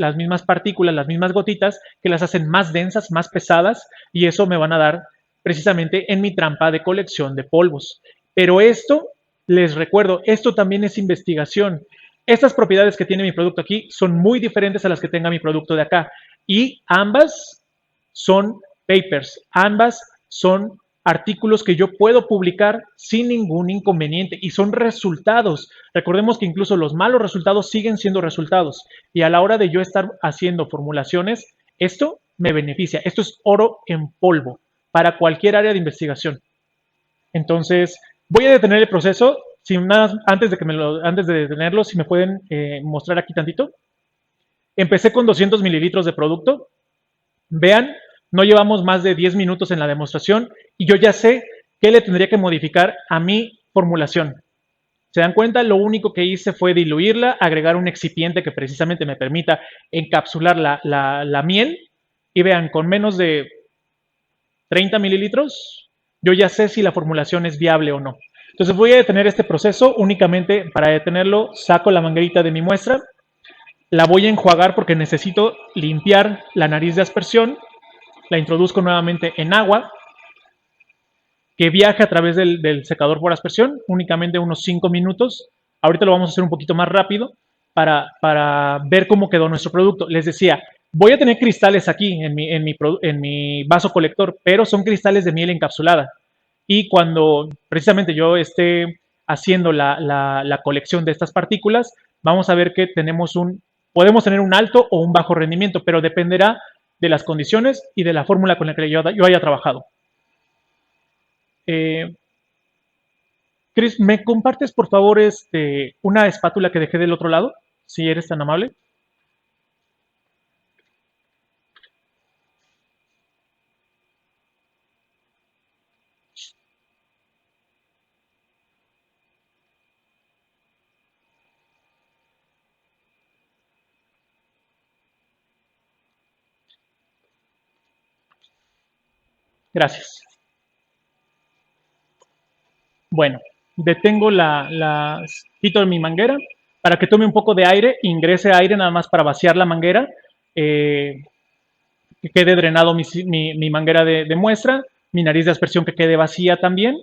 partículas, las mismas gotitas, que las hacen más densas, más pesadas, y eso me van a dar precisamente en mi trampa de colección de polvos. Pero esto, les recuerdo, esto también es investigación. Estas propiedades que tiene mi producto aquí son muy diferentes a las que tenga mi producto de acá, y ambas son papers, ambas son artículos que yo puedo publicar sin ningún inconveniente y son resultados. Recordemos que incluso los malos resultados siguen siendo resultados, y a la hora de yo estar haciendo formulaciones, esto me beneficia. Esto es oro en polvo para cualquier área de investigación. Entonces, voy a detener el proceso. Sin nada, antes de detenerlo, si me pueden mostrar aquí tantito. Empecé con 200 mililitros de producto. Vean, no llevamos más de 10 minutos en la demostración y yo ya sé qué le tendría que modificar a mi formulación. ¿Se dan cuenta? Lo único que hice fue diluirla, agregar un excipiente que precisamente me permita encapsular la miel. Y vean, con menos de 30 mililitros, yo ya sé si la formulación es viable o no. Entonces voy a detener este proceso. Únicamente para detenerlo saco la manguerita de mi muestra, la voy a enjuagar porque necesito limpiar la nariz de aspersión. La introduzco nuevamente en agua, que viaje a través del secador por aspersión, únicamente unos 5 minutos. Ahorita lo vamos a hacer un poquito más rápido para ver cómo quedó nuestro producto. Les decía, voy a tener cristales aquí en mi vaso colector, pero son cristales de miel encapsulada. Y cuando precisamente yo esté haciendo la colección de estas partículas, vamos a ver que podemos tener un alto o un bajo rendimiento, pero dependerá de las condiciones y de la fórmula con la que yo haya trabajado. Chris, ¿me compartes por favor una espátula que dejé del otro lado? Si eres tan amable. Gracias. Bueno, detengo quito mi manguera para que tome un poco de aire, ingrese aire nada más para vaciar la manguera, que quede drenado mi manguera de muestra, mi nariz de aspersión que quede vacía también,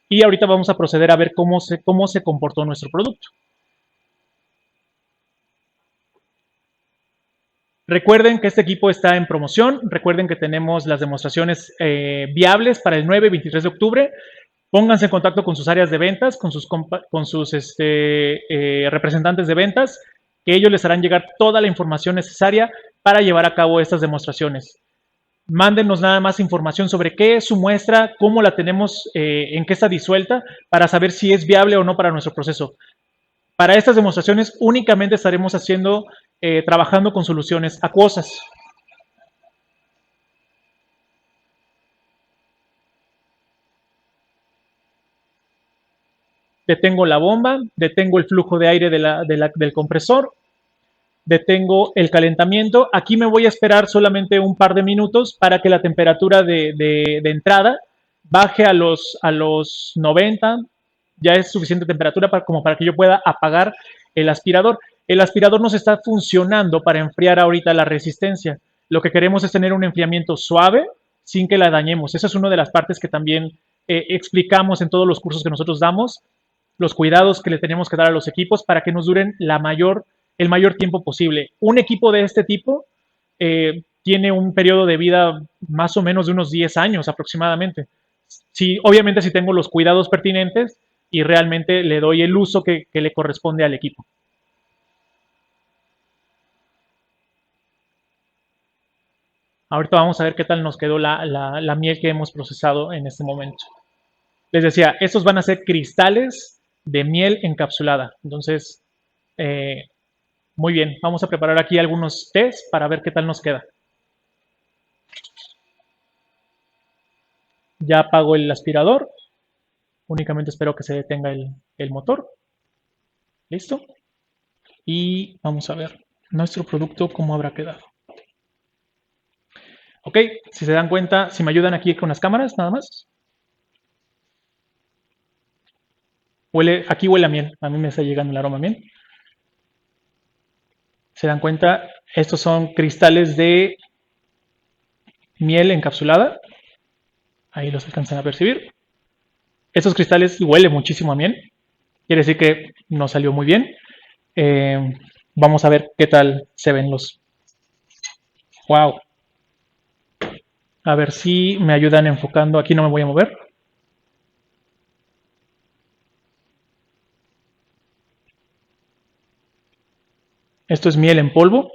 y ahorita vamos a proceder a ver cómo se comportó nuestro producto. Recuerden que este equipo está en promoción, recuerden que tenemos las demostraciones viables para el 9 y 23 de octubre. Pónganse en contacto con sus áreas de ventas, con sus representantes de ventas, que ellos les harán llegar toda la información necesaria para llevar a cabo estas demostraciones. Mándenos nada más información sobre qué es su muestra, cómo la tenemos, en qué está disuelta, para saber si es viable o no para nuestro proceso. Para estas demostraciones únicamente estaremos trabajando con soluciones acuosas. Detengo la bomba, detengo el flujo de aire del compresor, detengo el calentamiento. Aquí me voy a esperar solamente un par de minutos para que la temperatura de entrada baje a los 90. Ya es suficiente temperatura como para que yo pueda apagar el aspirador. El aspirador nos está funcionando para enfriar ahorita la resistencia. Lo que queremos es tener un enfriamiento suave sin que la dañemos. Esa es una de las partes que también explicamos en todos los cursos que nosotros damos, los cuidados que le tenemos que dar a los equipos para que nos duren el mayor tiempo posible. Un equipo de este tipo tiene un periodo de vida más o menos de unos 10 años aproximadamente. Obviamente si tengo los cuidados pertinentes y realmente le doy el uso que le corresponde al equipo. Ahorita vamos a ver qué tal nos quedó la miel que hemos procesado en este momento. Les decía, estos van a ser cristales de miel encapsulada. Entonces, muy bien, vamos a preparar aquí algunos test para ver qué tal nos queda. Ya apago el aspirador. Únicamente espero que se detenga el motor. ¿Listo? y vamos a ver nuestro producto cómo habrá quedado. Ok, si se dan cuenta, si me ayudan aquí con las cámaras, nada más. Aquí huele a miel, a mí me está llegando el aroma a miel. Se dan cuenta, estos son cristales de miel encapsulada. Ahí los alcanzan a percibir. Estos cristales huelen muchísimo a miel. Quiere decir que nos salió muy bien. Vamos a ver qué tal se ven los. ¡Wow! A ver si me ayudan enfocando. Aquí no me voy a mover. Esto es miel en polvo.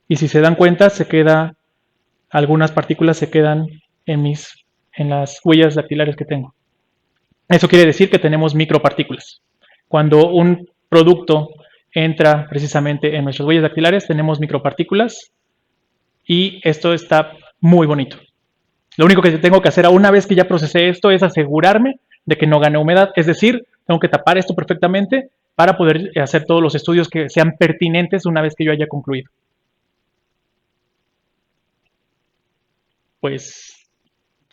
Y si se dan cuenta, algunas partículas se quedan en las huellas dactilares que tengo. Eso quiere decir que tenemos micropartículas. Cuando un producto entra precisamente en nuestras huellas dactilares, tenemos micropartículas y esto está muy bonito. Lo único que tengo que hacer una vez que ya procesé esto es asegurarme de que no gane humedad, es decir, tengo que tapar esto perfectamente para poder hacer todos los estudios que sean pertinentes una vez que yo haya concluido. Pues,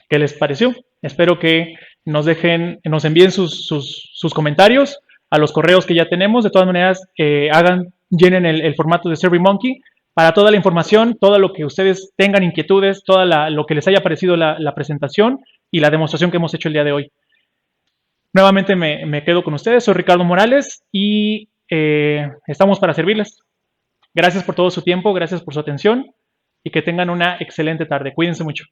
¿qué les pareció? Espero que nos envíen sus comentarios a los correos que ya tenemos. De todas maneras, llenen el formato de SurveyMonkey para toda la información, todo lo que ustedes tengan inquietudes, lo que les haya parecido la presentación y la demostración que hemos hecho el día de hoy. Nuevamente me quedo con ustedes. Soy Ricardo Morales y estamos para servirles. Gracias por todo su tiempo, gracias por su atención y que tengan una excelente tarde. Cuídense mucho.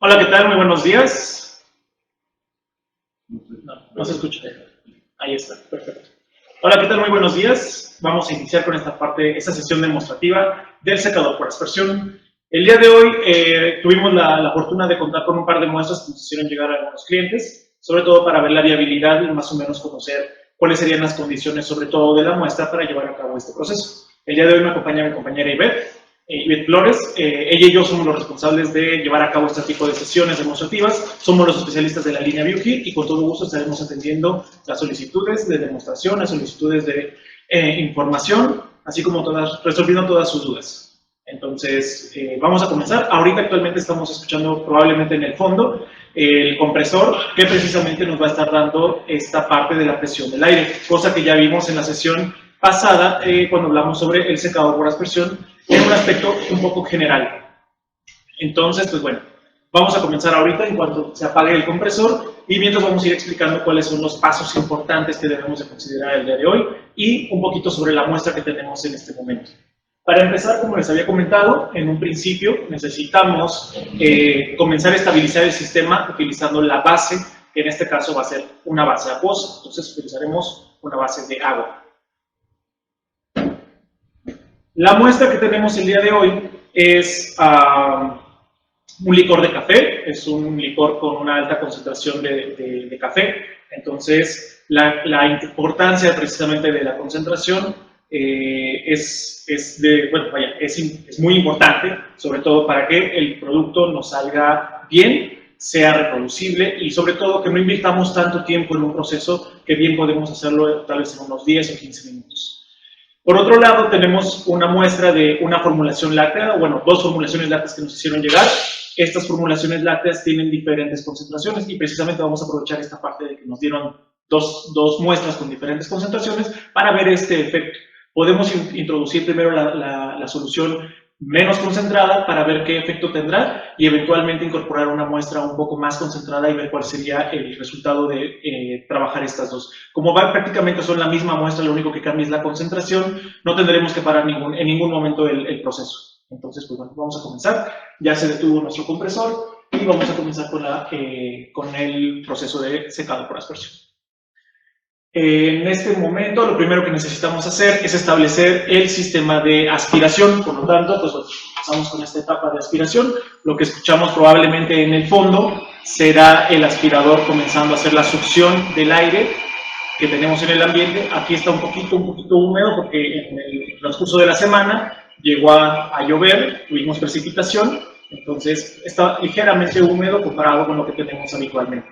Hola, ¿qué tal? Muy buenos días. No se escucha. Ahí está, perfecto. Hola, ¿qué tal? Muy buenos días. Vamos a iniciar con esta sesión demostrativa del secador por aspersión. El día de hoy tuvimos la fortuna de contar con un par de muestras que nos hicieron llegar a algunos clientes, sobre todo para ver la viabilidad y más o menos conocer cuáles serían las condiciones, sobre todo de la muestra, para llevar a cabo este proceso. El día de hoy me acompaña mi compañera Ivette Flores. Ella y yo somos los responsables de llevar a cabo este tipo de sesiones demostrativas. Somos los especialistas de la línea BioKit y con todo gusto estaremos atendiendo las solicitudes de demostración, las solicitudes de información, así como resolviendo todas sus dudas. Entonces, vamos a comenzar. Ahorita actualmente estamos escuchando probablemente en el fondo el compresor que precisamente nos va a estar dando esta parte de la presión del aire, cosa que ya vimos en la sesión pasada cuando hablamos sobre el secador por aspersión en un aspecto un poco general. Entonces, pues bueno, vamos a comenzar ahorita en cuanto se apague el compresor y mientras vamos a ir explicando cuáles son los pasos importantes que debemos de considerar el día de hoy y un poquito sobre la muestra que tenemos en este momento. Para empezar, como les había comentado, en un principio necesitamos comenzar a estabilizar el sistema utilizando la base, que en este caso va a ser una base acuosa. Entonces utilizaremos una base de agua. La muestra que tenemos el día de hoy es un licor de café, es un licor con una alta concentración de café. Entonces, la importancia precisamente de la concentración es muy importante, sobre todo para que el producto nos salga bien, sea reproducible y sobre todo que no invirtamos tanto tiempo en un proceso que bien podemos hacerlo tal vez en unos 10 o 15 minutos. Por otro lado, tenemos una muestra de una formulación láctea, bueno, dos formulaciones lácteas que nos hicieron llegar. Estas formulaciones lácteas tienen diferentes concentraciones y precisamente vamos a aprovechar esta parte de que nos dieron dos muestras con diferentes concentraciones para ver este efecto. Podemos introducir primero la solución menos concentrada para ver qué efecto tendrá y eventualmente incorporar una muestra un poco más concentrada y ver cuál sería el resultado de trabajar estas dos. Como prácticamente son la misma muestra, lo único que cambia es la concentración, no tendremos que parar en ningún momento el proceso. Entonces, pues bueno, vamos a comenzar. Ya se detuvo nuestro compresor y vamos a comenzar con el proceso de secado por aspersión. En este momento, lo primero que necesitamos hacer es establecer el sistema de aspiración. Por lo tanto, pues empezamos con esta etapa de aspiración. Lo que escuchamos probablemente en el fondo será el aspirador comenzando a hacer la succión del aire que tenemos en el ambiente. Aquí está un poquito húmedo porque en el transcurso de la semana llegó a llover, tuvimos precipitación, entonces está ligeramente húmedo comparado con lo que tenemos habitualmente.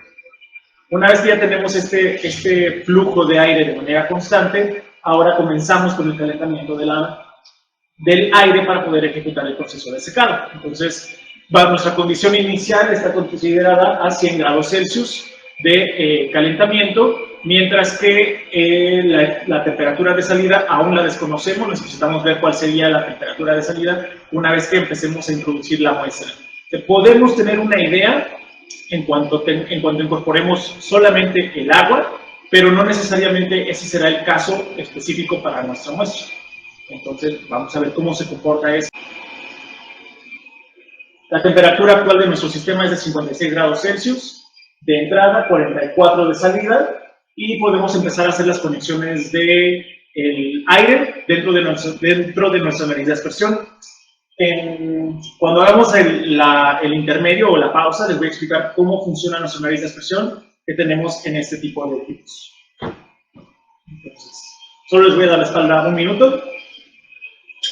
Una vez que ya tenemos este flujo de aire de manera constante, ahora comenzamos con el calentamiento del aire para poder ejecutar el proceso de secado. Entonces, nuestra condición inicial está considerada a 100 grados Celsius de calentamiento, mientras que la temperatura de salida aún la desconocemos, necesitamos ver cuál sería la temperatura de salida una vez que empecemos a introducir la muestra. Podemos tener una idea en cuanto incorporemos solamente el agua, pero no necesariamente ese será el caso específico para nuestra muestra. Entonces, vamos a ver cómo se comporta eso. La temperatura actual de nuestro sistema es de 56 grados Celsius, de entrada, 44 de salida, y podemos empezar a hacer las conexiones del aire dentro de nuestra nariz de aspersión. Cuando hagamos el intermedio o la pausa, les voy a explicar cómo funciona nuestra nariz de aspersión que tenemos en este tipo de equipos. Entonces, solo les voy a dar la espalda un minuto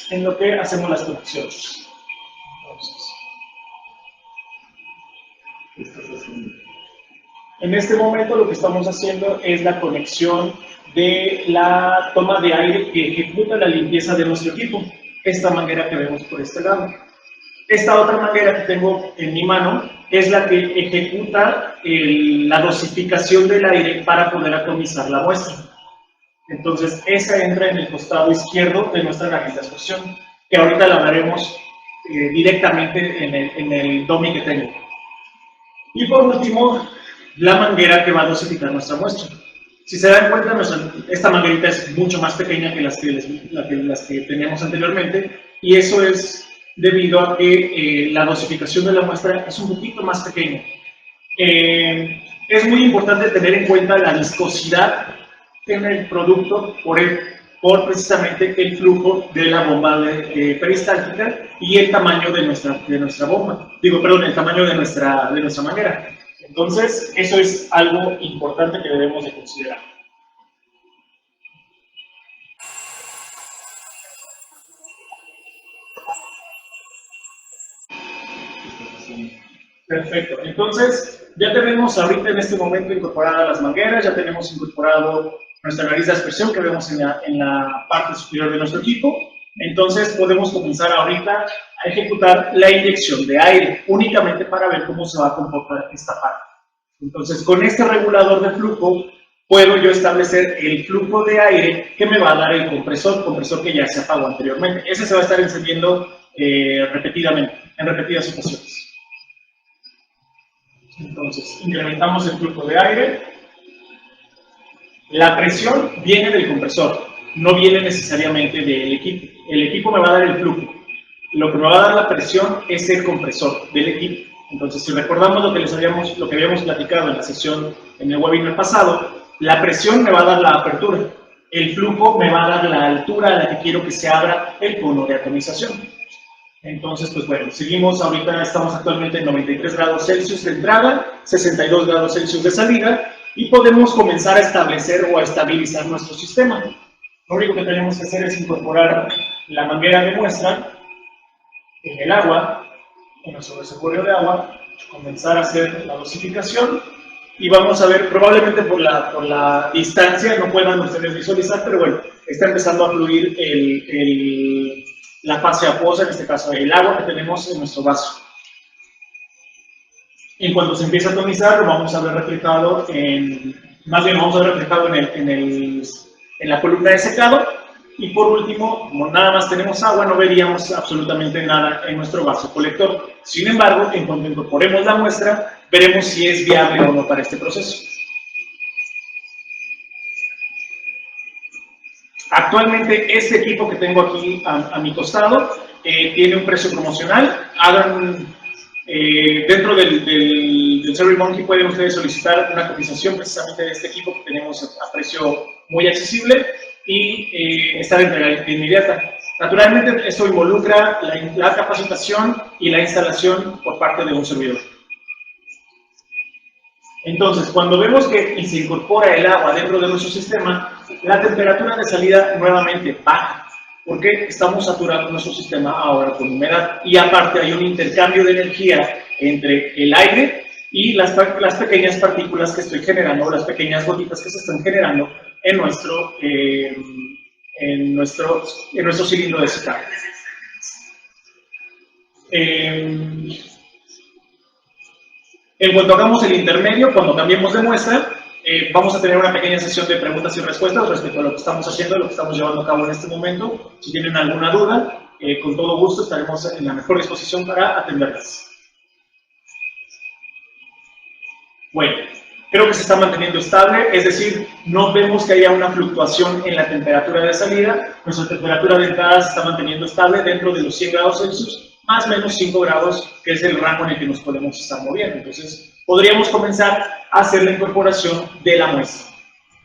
en lo que hacemos las conexiones. En este momento lo que estamos haciendo es la conexión de la toma de aire que ejecuta la limpieza de nuestro equipo. Esta manguera que vemos por este lado. Esta otra manguera que tengo en mi mano es la que ejecuta la dosificación del aire para poder atomizar la muestra. Entonces, esa entra en el costado izquierdo de nuestra nariz de aspersión, que ahorita la veremos directamente en el dummy que tengo. Y por último, la manguera que va a dosificar nuestra muestra. Si se dan cuenta, esta manguerita es mucho más pequeña que las que teníamos anteriormente, y eso es debido a que la dosificación de la muestra es un poquito más pequeña. Es muy importante tener en cuenta la viscosidad en el producto por precisamente el flujo de la bomba peristáltica y el tamaño de nuestra bomba. El tamaño de nuestra manguera. Entonces, eso es algo importante que debemos de considerar. Perfecto. Entonces, ya tenemos ahorita en este momento incorporadas las mangueras, ya tenemos incorporado nuestra nariz de aspersión que vemos en la parte superior de nuestro equipo. Entonces, podemos comenzar ahorita a ejecutar la inyección de aire, únicamente para ver cómo se va a comportar esta parte. Entonces, con este regulador de flujo, puedo yo establecer el flujo de aire que me va a dar el compresor que ya se apagó anteriormente. Ese se va a estar encendiendo repetidamente, en repetidas ocasiones. Entonces, incrementamos el flujo de aire. La presión viene del compresor, no viene necesariamente del equipo. El equipo me va a dar el flujo. Lo que me va a dar la presión es el compresor del equipo. Entonces, si recordamos lo que habíamos platicado en la sesión, en el webinar pasado, la presión me va a dar la apertura. El flujo me va a dar la altura a la que quiero que se abra el cono de atomización. Entonces, pues bueno, seguimos, ahorita estamos actualmente en 93 grados Celsius de entrada, 62 grados Celsius de salida, y podemos comenzar a establecer o a estabilizar nuestro sistema. Lo único que tenemos que hacer es incorporar la manguera de muestra en el agua, en nuestro reservorio de agua, comenzar a hacer la dosificación, y vamos a ver, probablemente por la distancia no puedan ustedes visualizar, pero bueno, está empezando a fluir la fase acuosa, en este caso el agua que tenemos en nuestro vaso. En cuanto se empieza a atomizar, lo vamos a ver reflejado en la columna de secado, Y por último, como nada más tenemos agua, no veríamos absolutamente nada en nuestro vaso colector. Sin embargo, en cuanto incorporemos la muestra, veremos si es viable o no para este proceso. Actualmente, este equipo que tengo aquí a mi costado tiene un precio promocional. Dentro del SurveyMonkey pueden ustedes solicitar una cotización precisamente de este equipo que tenemos a precio muy accesible y está de entrega inmediata. Naturalmente, esto involucra la capacitación y la instalación por parte de un servidor. Entonces, cuando vemos que se incorpora el agua dentro de nuestro sistema, la temperatura de salida nuevamente baja, porque estamos saturando nuestro sistema ahora con humedad. Y aparte hay un intercambio de energía entre el aire y las pequeñas partículas que estoy generando, las pequeñas gotitas que se están generando en nuestro cilindro de secado. En cuanto hagamos el intermedio, cuando cambiemos de muestra, vamos a tener una pequeña sesión de preguntas y respuestas respecto a lo que estamos haciendo, lo que estamos llevando a cabo en este momento. Si tienen alguna duda, con todo gusto estaremos en la mejor disposición para atenderlas. Bueno, creo que se está manteniendo estable, es decir, no vemos que haya una fluctuación en la temperatura de salida. Nuestra temperatura de entrada se está manteniendo estable dentro de los 100 grados Celsius, más o menos 5 grados, que es el rango en el que nos podemos estar moviendo. Entonces, podríamos comenzar a hacer la incorporación de la muestra.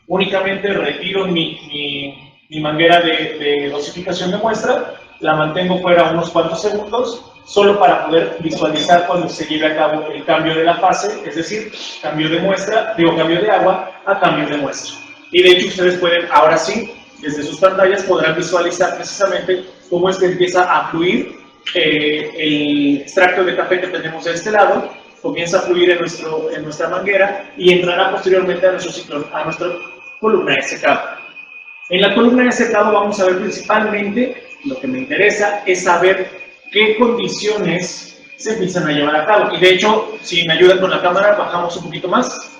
Únicamente retiro mi manguera de dosificación de muestra, la mantengo fuera unos cuantos segundos, solo para poder visualizar cuando se lleve a cabo el cambio de la fase, es decir, cambio de muestra, cambio de agua a cambio de muestra. Y de hecho ustedes pueden, ahora sí, desde sus pantallas podrán visualizar precisamente cómo es que empieza a fluir el extracto de café que tenemos de este lado, comienza a fluir en nuestra manguera y entrará posteriormente a nuestro ciclón, a nuestra columna de secado. En la columna de secado vamos a ver principalmente, lo que me interesa es saber qué condiciones se empiezan a llevar a cabo. Y de hecho, si me ayudan con la cámara, bajamos un poquito más,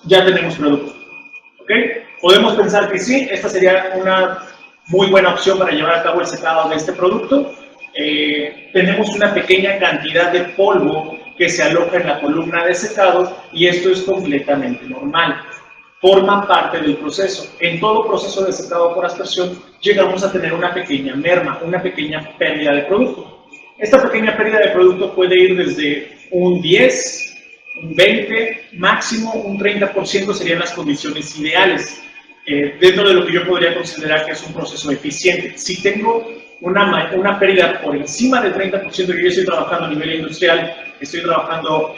ya tenemos producto. ¿Ok? Podemos pensar que sí, esta sería una muy buena opción para llevar a cabo el secado de este producto. Tenemos una pequeña cantidad de polvo que se aloja en la columna de secado y esto es completamente normal. Forma parte del proceso. En todo proceso de secado por aspersión llegamos a tener una pequeña merma, una pequeña pérdida de producto. Esta pequeña pérdida de producto puede ir desde un 10, un 20, máximo un 30% serían las condiciones ideales. Dentro de lo que yo podría considerar que es un proceso eficiente. Si tengo una pérdida por encima del 30%, que yo estoy trabajando a nivel industrial, estoy trabajando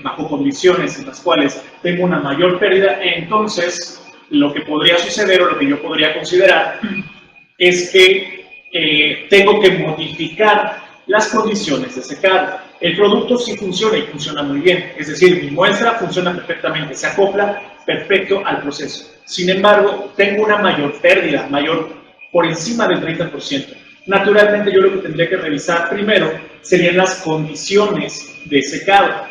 bajo condiciones en las cuales tengo una mayor pérdida, entonces lo que podría suceder o lo que yo podría considerar es que tengo que modificar las condiciones de secado. El producto sí funciona y funciona muy bien, es decir, mi muestra funciona perfectamente, se acopla perfecto al proceso. Sin embargo, tengo una mayor pérdida, por encima del 30%. Naturalmente, yo lo que tendría que revisar primero serían las condiciones de secado.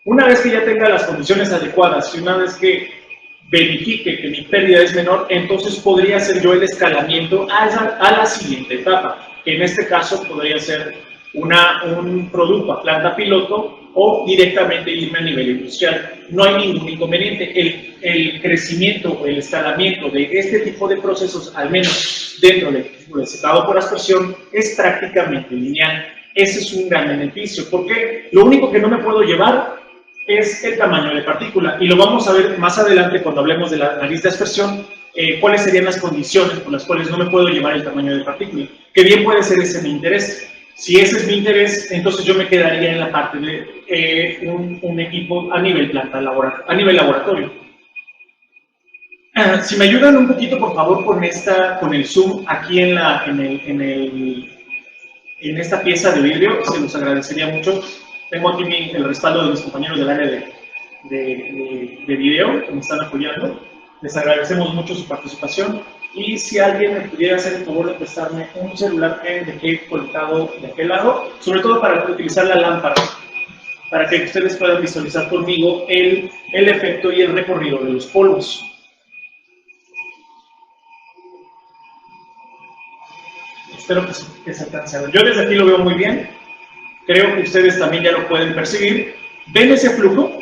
Una vez que ya tenga las condiciones adecuadas y una vez que verifique que mi pérdida es menor, entonces podría hacer yo el escalamiento a la siguiente etapa, que en este caso podría ser un producto a planta piloto o directamente irme a nivel industrial. No hay ningún inconveniente. El crecimiento o el escalamiento de este tipo de procesos, al menos dentro del secado por aspersión, es prácticamente lineal. Ese es un gran beneficio, porque lo único que no me puedo llevar es el tamaño de partícula, y lo vamos a ver más adelante cuando hablemos de la nariz de aspersión, cuáles serían las condiciones por las cuales no me puedo llevar el tamaño de partícula, que bien puede ser ese mi interés. Si ese es mi interés, entonces yo me quedaría en la parte de un equipo a nivel a nivel laboratorio. Si me ayudan un poquito, por favor, con el zoom aquí en esta pieza de vidrio, se los agradecería mucho. Tengo aquí el respaldo de mis compañeros del área de video que me están apoyando. Les agradecemos mucho su participación. Y si alguien me pudiera hacer el favor de prestarme un celular que dejé colocado de aquel lado, sobre todo para utilizar la lámpara, para que ustedes puedan visualizar conmigo el efecto y el recorrido de los polvos. Espero que se alcance a ver. Yo desde aquí lo veo muy bien. Creo que ustedes también ya lo pueden percibir. ¿Ven ese flujo?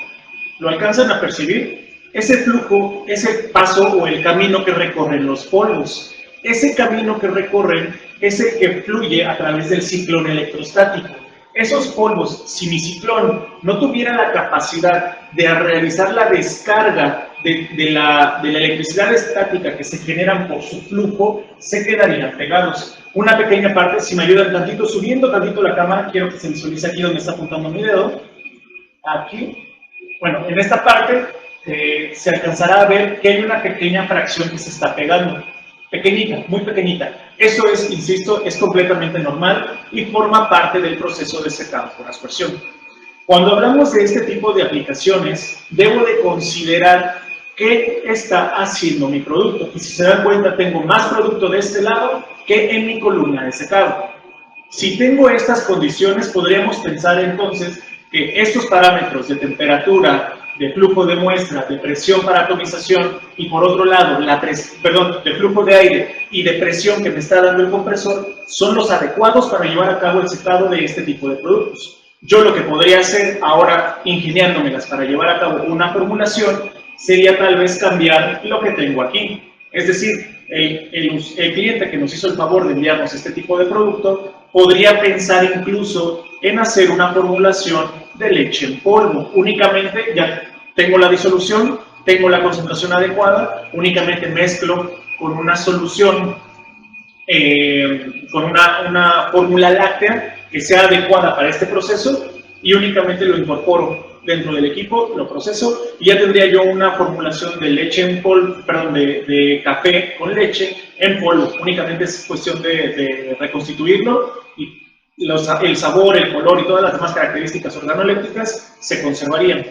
¿Lo alcanzan a percibir? Ese flujo es el paso o el camino que recorren los polvos. Ese camino que recorren es el que fluye a través del ciclón electrostático. Esos polvos, si mi ciclón no tuviera la capacidad de realizar la descarga de la electricidad estática que se generan por su flujo, se quedarían pegados. Una pequeña parte, si me ayudan tantito, subiendo tantito la cámara, quiero que se visualice aquí donde está apuntando mi dedo. Aquí. Bueno, en esta parte se alcanzará a ver que hay una pequeña fracción que se está pegando. Pequeñita, muy pequeñita. Eso es, insisto, es completamente normal y forma parte del proceso de secado por aspersión. Cuando hablamos de este tipo de aplicaciones, debo de considerar qué está haciendo mi producto. Y si se dan cuenta, tengo más producto de este lado que en mi columna de secado. Si tengo estas condiciones, podríamos pensar entonces que estos parámetros de temperatura, de flujo de muestra, de presión para atomización y por otro lado, de flujo de aire y de presión que me está dando el compresor son los adecuados para llevar a cabo el secado de este tipo de productos. Yo lo que podría hacer ahora, ingeniándomelas para llevar a cabo una formulación, sería tal vez cambiar lo que tengo aquí. Es decir, el cliente que nos hizo el favor de enviarnos este tipo de producto podría pensar incluso en hacer una formulación de leche en polvo. Únicamente ya tengo la disolución, tengo la concentración adecuada, únicamente mezclo con una solución, con una fórmula láctea que sea adecuada para este proceso y únicamente lo incorporo dentro del equipo, lo proceso y ya tendría yo una formulación de leche en polvo, perdón, de café con leche en polvo. Únicamente es cuestión de reconstituirlo y el sabor, el color y todas las demás características organolépticas se conservarían.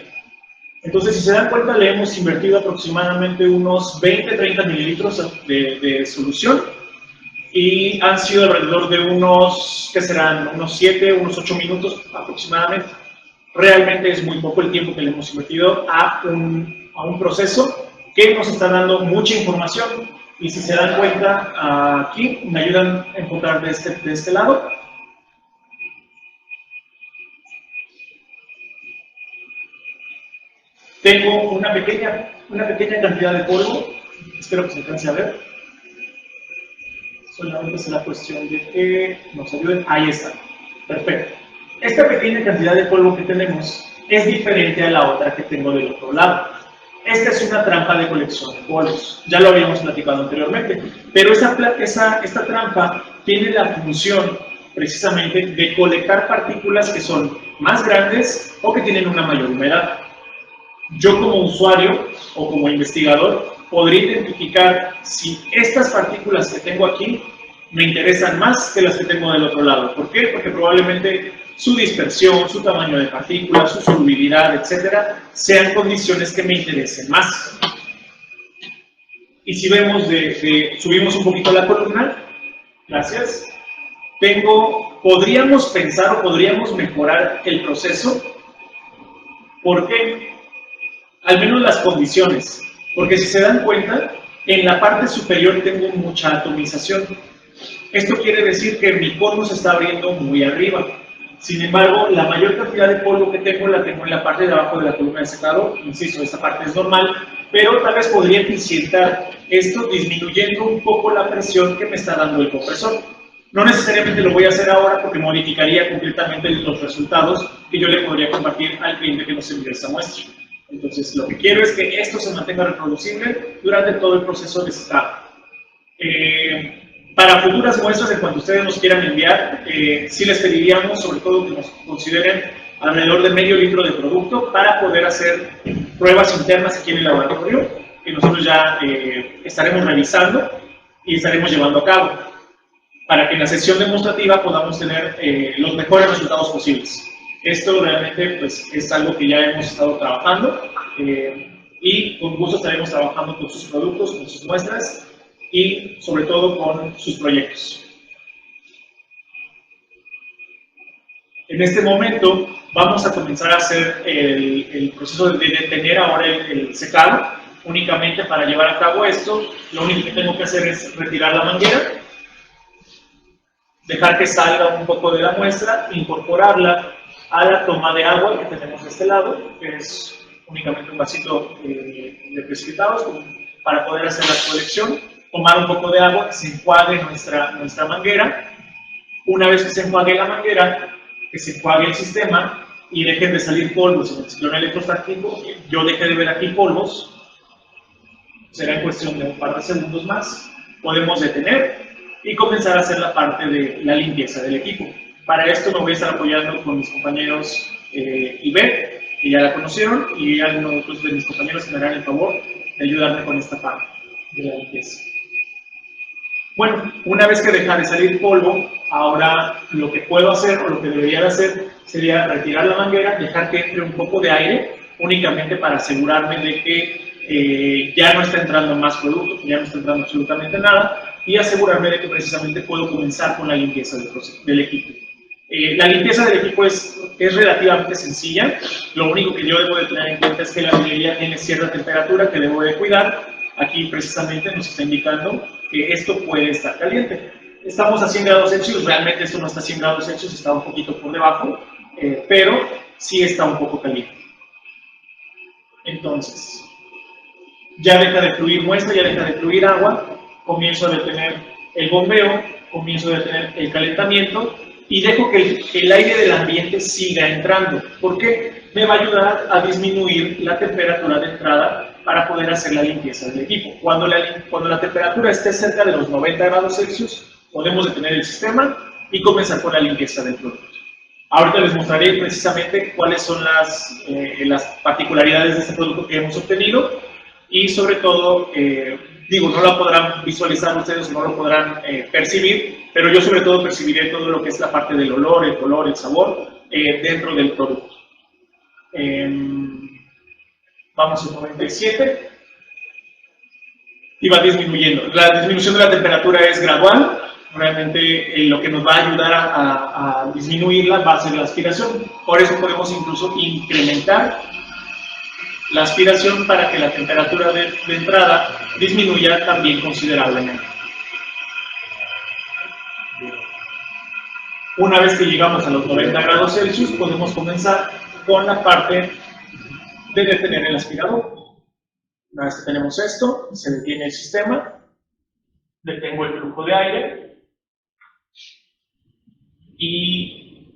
Entonces, si se dan cuenta, le hemos invertido aproximadamente unos 20-30 mililitros de solución y han sido alrededor de unos, ¿qué serán? Unos 7, unos 8 minutos aproximadamente. Realmente es muy poco el tiempo que le hemos invertido a un proceso que nos está dando mucha información. Y si se dan cuenta, aquí me ayudan a enfocar de este lado. Tengo una pequeña cantidad de polvo, espero que se alcance a ver. Solamente será cuestión de que nos ayuden. Ahí está, perfecto. Esta pequeña cantidad de polvo que tenemos es diferente a la otra que tengo del otro lado. Esta es una trampa de colección de polvos, ya lo habíamos platicado anteriormente, pero esta trampa tiene la función precisamente de colectar partículas que son más grandes o que tienen una mayor humedad. Yo como usuario o como investigador podría identificar si estas partículas que tengo aquí me interesan más que las que tengo del otro lado. ¿Por qué? Porque probablemente su dispersión, su tamaño de partículas, su solubilidad, etcétera, sean condiciones que me interesen más. Y si vemos subimos un poquito la columna, gracias, podríamos pensar o podríamos mejorar el proceso. ¿Por qué? Al menos las condiciones, porque si se dan cuenta, en la parte superior tengo mucha atomización. Esto quiere decir que mi cono se está abriendo muy arriba. Sin embargo, la mayor cantidad de polvo que tengo la tengo en la parte de abajo de la columna de secado. Insisto, esta parte es normal, pero tal vez podría eficientar esto disminuyendo un poco la presión que me está dando el compresor. No necesariamente lo voy a hacer ahora porque modificaría completamente los resultados que yo le podría compartir al cliente que nos envíe esta muestra. Entonces, lo que quiero es que esto se mantenga reproducible durante todo el proceso de secado. Para futuras muestras, en cuanto ustedes nos quieran enviar, sí les pediríamos, sobre todo, que nos consideren alrededor de medio litro de producto para poder hacer pruebas internas aquí en el laboratorio, que nosotros ya estaremos revisando y estaremos llevando a cabo, para que en la sesión demostrativa podamos tener los mejores resultados posibles. Esto realmente pues, es algo que ya hemos estado trabajando y con gusto estaremos trabajando con sus productos, con sus muestras y sobre todo con sus proyectos. En este momento vamos a comenzar a hacer el proceso de detener ahora el secado. Únicamente para llevar a cabo esto, lo único que tengo que hacer es retirar la manguera. dejar que salga un poco de la muestra, incorporarla a la toma de agua que tenemos de este lado, que es únicamente un vasito de precipitados para poder hacer la colección, tomar un poco de agua, que se enjuague nuestra manguera. Una vez que se enjuague la manguera, que se enjuague el sistema y dejen de salir polvos en el ciclón electrostático, yo dejé de ver aquí polvos, será en cuestión de un par de segundos más, podemos detener y comenzar a hacer la parte de la limpieza del equipo. Para esto me voy a estar apoyando con mis compañeros Ivette, que ya la conocieron, y algunos de mis compañeros que me harán el favor de ayudarme con esta parte de la limpieza. Bueno, una vez que deja de salir polvo, ahora lo que puedo hacer, o lo que debería de hacer, sería retirar la manguera, dejar que entre un poco de aire, únicamente para asegurarme de que ya no está entrando más producto, que ya no está entrando absolutamente nada, y asegurarme de que precisamente puedo comenzar con la limpieza del equipo. La limpieza del equipo es relativamente sencilla. Lo único que yo debo de tener en cuenta es que la minería tiene cierta temperatura que debo de cuidar. Aquí precisamente nos está indicando que esto puede estar caliente. Estamos a 100 grados Celsius, realmente esto no está a 100 grados Celsius, está un poquito por debajo, pero sí está un poco caliente. Entonces, ya deja de fluir muestra, ya deja de fluir agua, comienzo a detener el bombeo, comienzo a detener el calentamiento y dejo que el aire del ambiente siga entrando. ¿Por qué? Me va a ayudar a disminuir la temperatura de entrada para poder hacer la limpieza del equipo. Cuando la temperatura esté cerca de los 90 grados Celsius, podemos detener el sistema y comenzar con la limpieza del producto. Ahorita les mostraré precisamente cuáles son las particularidades de este producto que hemos obtenido y sobre todo, no la podrán visualizar ustedes, no lo podrán percibir, pero yo sobre todo percibiré todo lo que es la parte del olor, el color, el sabor dentro del producto. Vamos a 97 y va disminuyendo. La disminución de la temperatura es gradual. Realmente lo que nos va a ayudar a disminuirla va a ser la aspiración. Por eso podemos incluso incrementar la aspiración para que la temperatura de entrada disminuya también considerablemente. Una vez que llegamos a los 90 grados Celsius, podemos comenzar con la parte de detener el aspirador. Una vez que tenemos esto, se detiene el sistema, detengo el flujo de aire y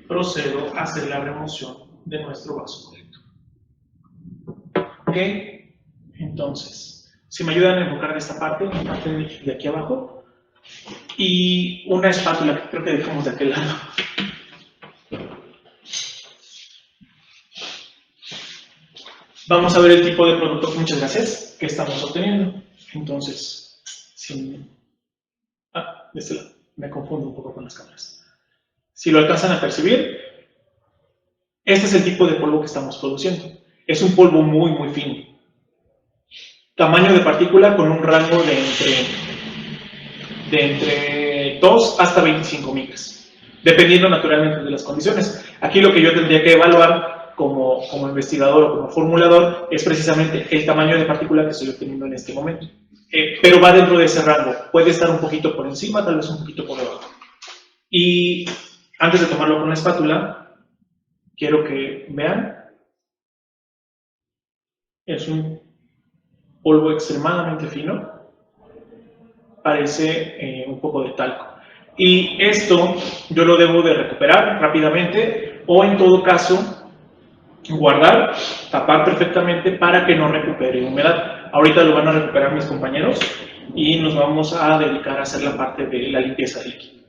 procedo a hacer la remoción de nuestro vaso colector. ¿Ok? Entonces, si me ayudan a enfocar en esta parte, en la parte de aquí abajo, y una espátula que creo que dejamos de aquel lado. Vamos a ver el tipo de producto, muchas gracias, que estamos obteniendo. Entonces, de este lado, me confundo un poco con las cámaras. Si lo alcanzan a percibir, este es el tipo de polvo que estamos produciendo. Es un polvo muy, muy fino. Tamaño de partícula con un rango de entre 2 hasta 25 micras, dependiendo naturalmente de las condiciones. Aquí lo que yo tendría que evaluar como investigador o como formulador es precisamente el tamaño de partícula que estoy obteniendo en este momento. Pero va dentro de ese rango. Puede estar un poquito por encima, tal vez un poquito por debajo. Y antes de tomarlo con la espátula, quiero que vean. Es un polvo extremadamente fino. Parece un poco de talco. Y esto yo lo debo de recuperar rápidamente o en todo caso guardar, tapar perfectamente para que no recupere humedad. Ahorita lo van a recuperar mis compañeros y nos vamos a dedicar a hacer la parte de la limpieza del equipo.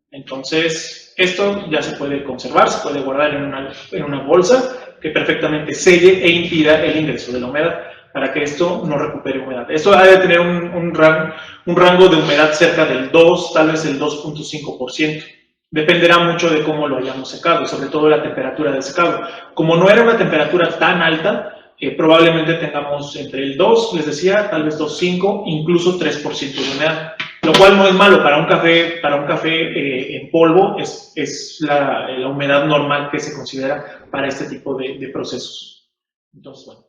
Entonces, esto ya se puede conservar, se puede guardar en una bolsa que perfectamente selle e impida el ingreso de la humedad para que esto no recupere humedad. Esto ha de tener un rango de humedad cerca del 2, tal vez el 2.5%. Dependerá mucho de cómo lo hayamos secado, sobre todo la temperatura de secado. Como no era una temperatura tan alta, probablemente tengamos entre el 2, les decía, tal vez 2.5, incluso 3% de humedad. Lo cual no es malo para un café en polvo, es la humedad normal que se considera para este tipo de procesos. Entonces, bueno.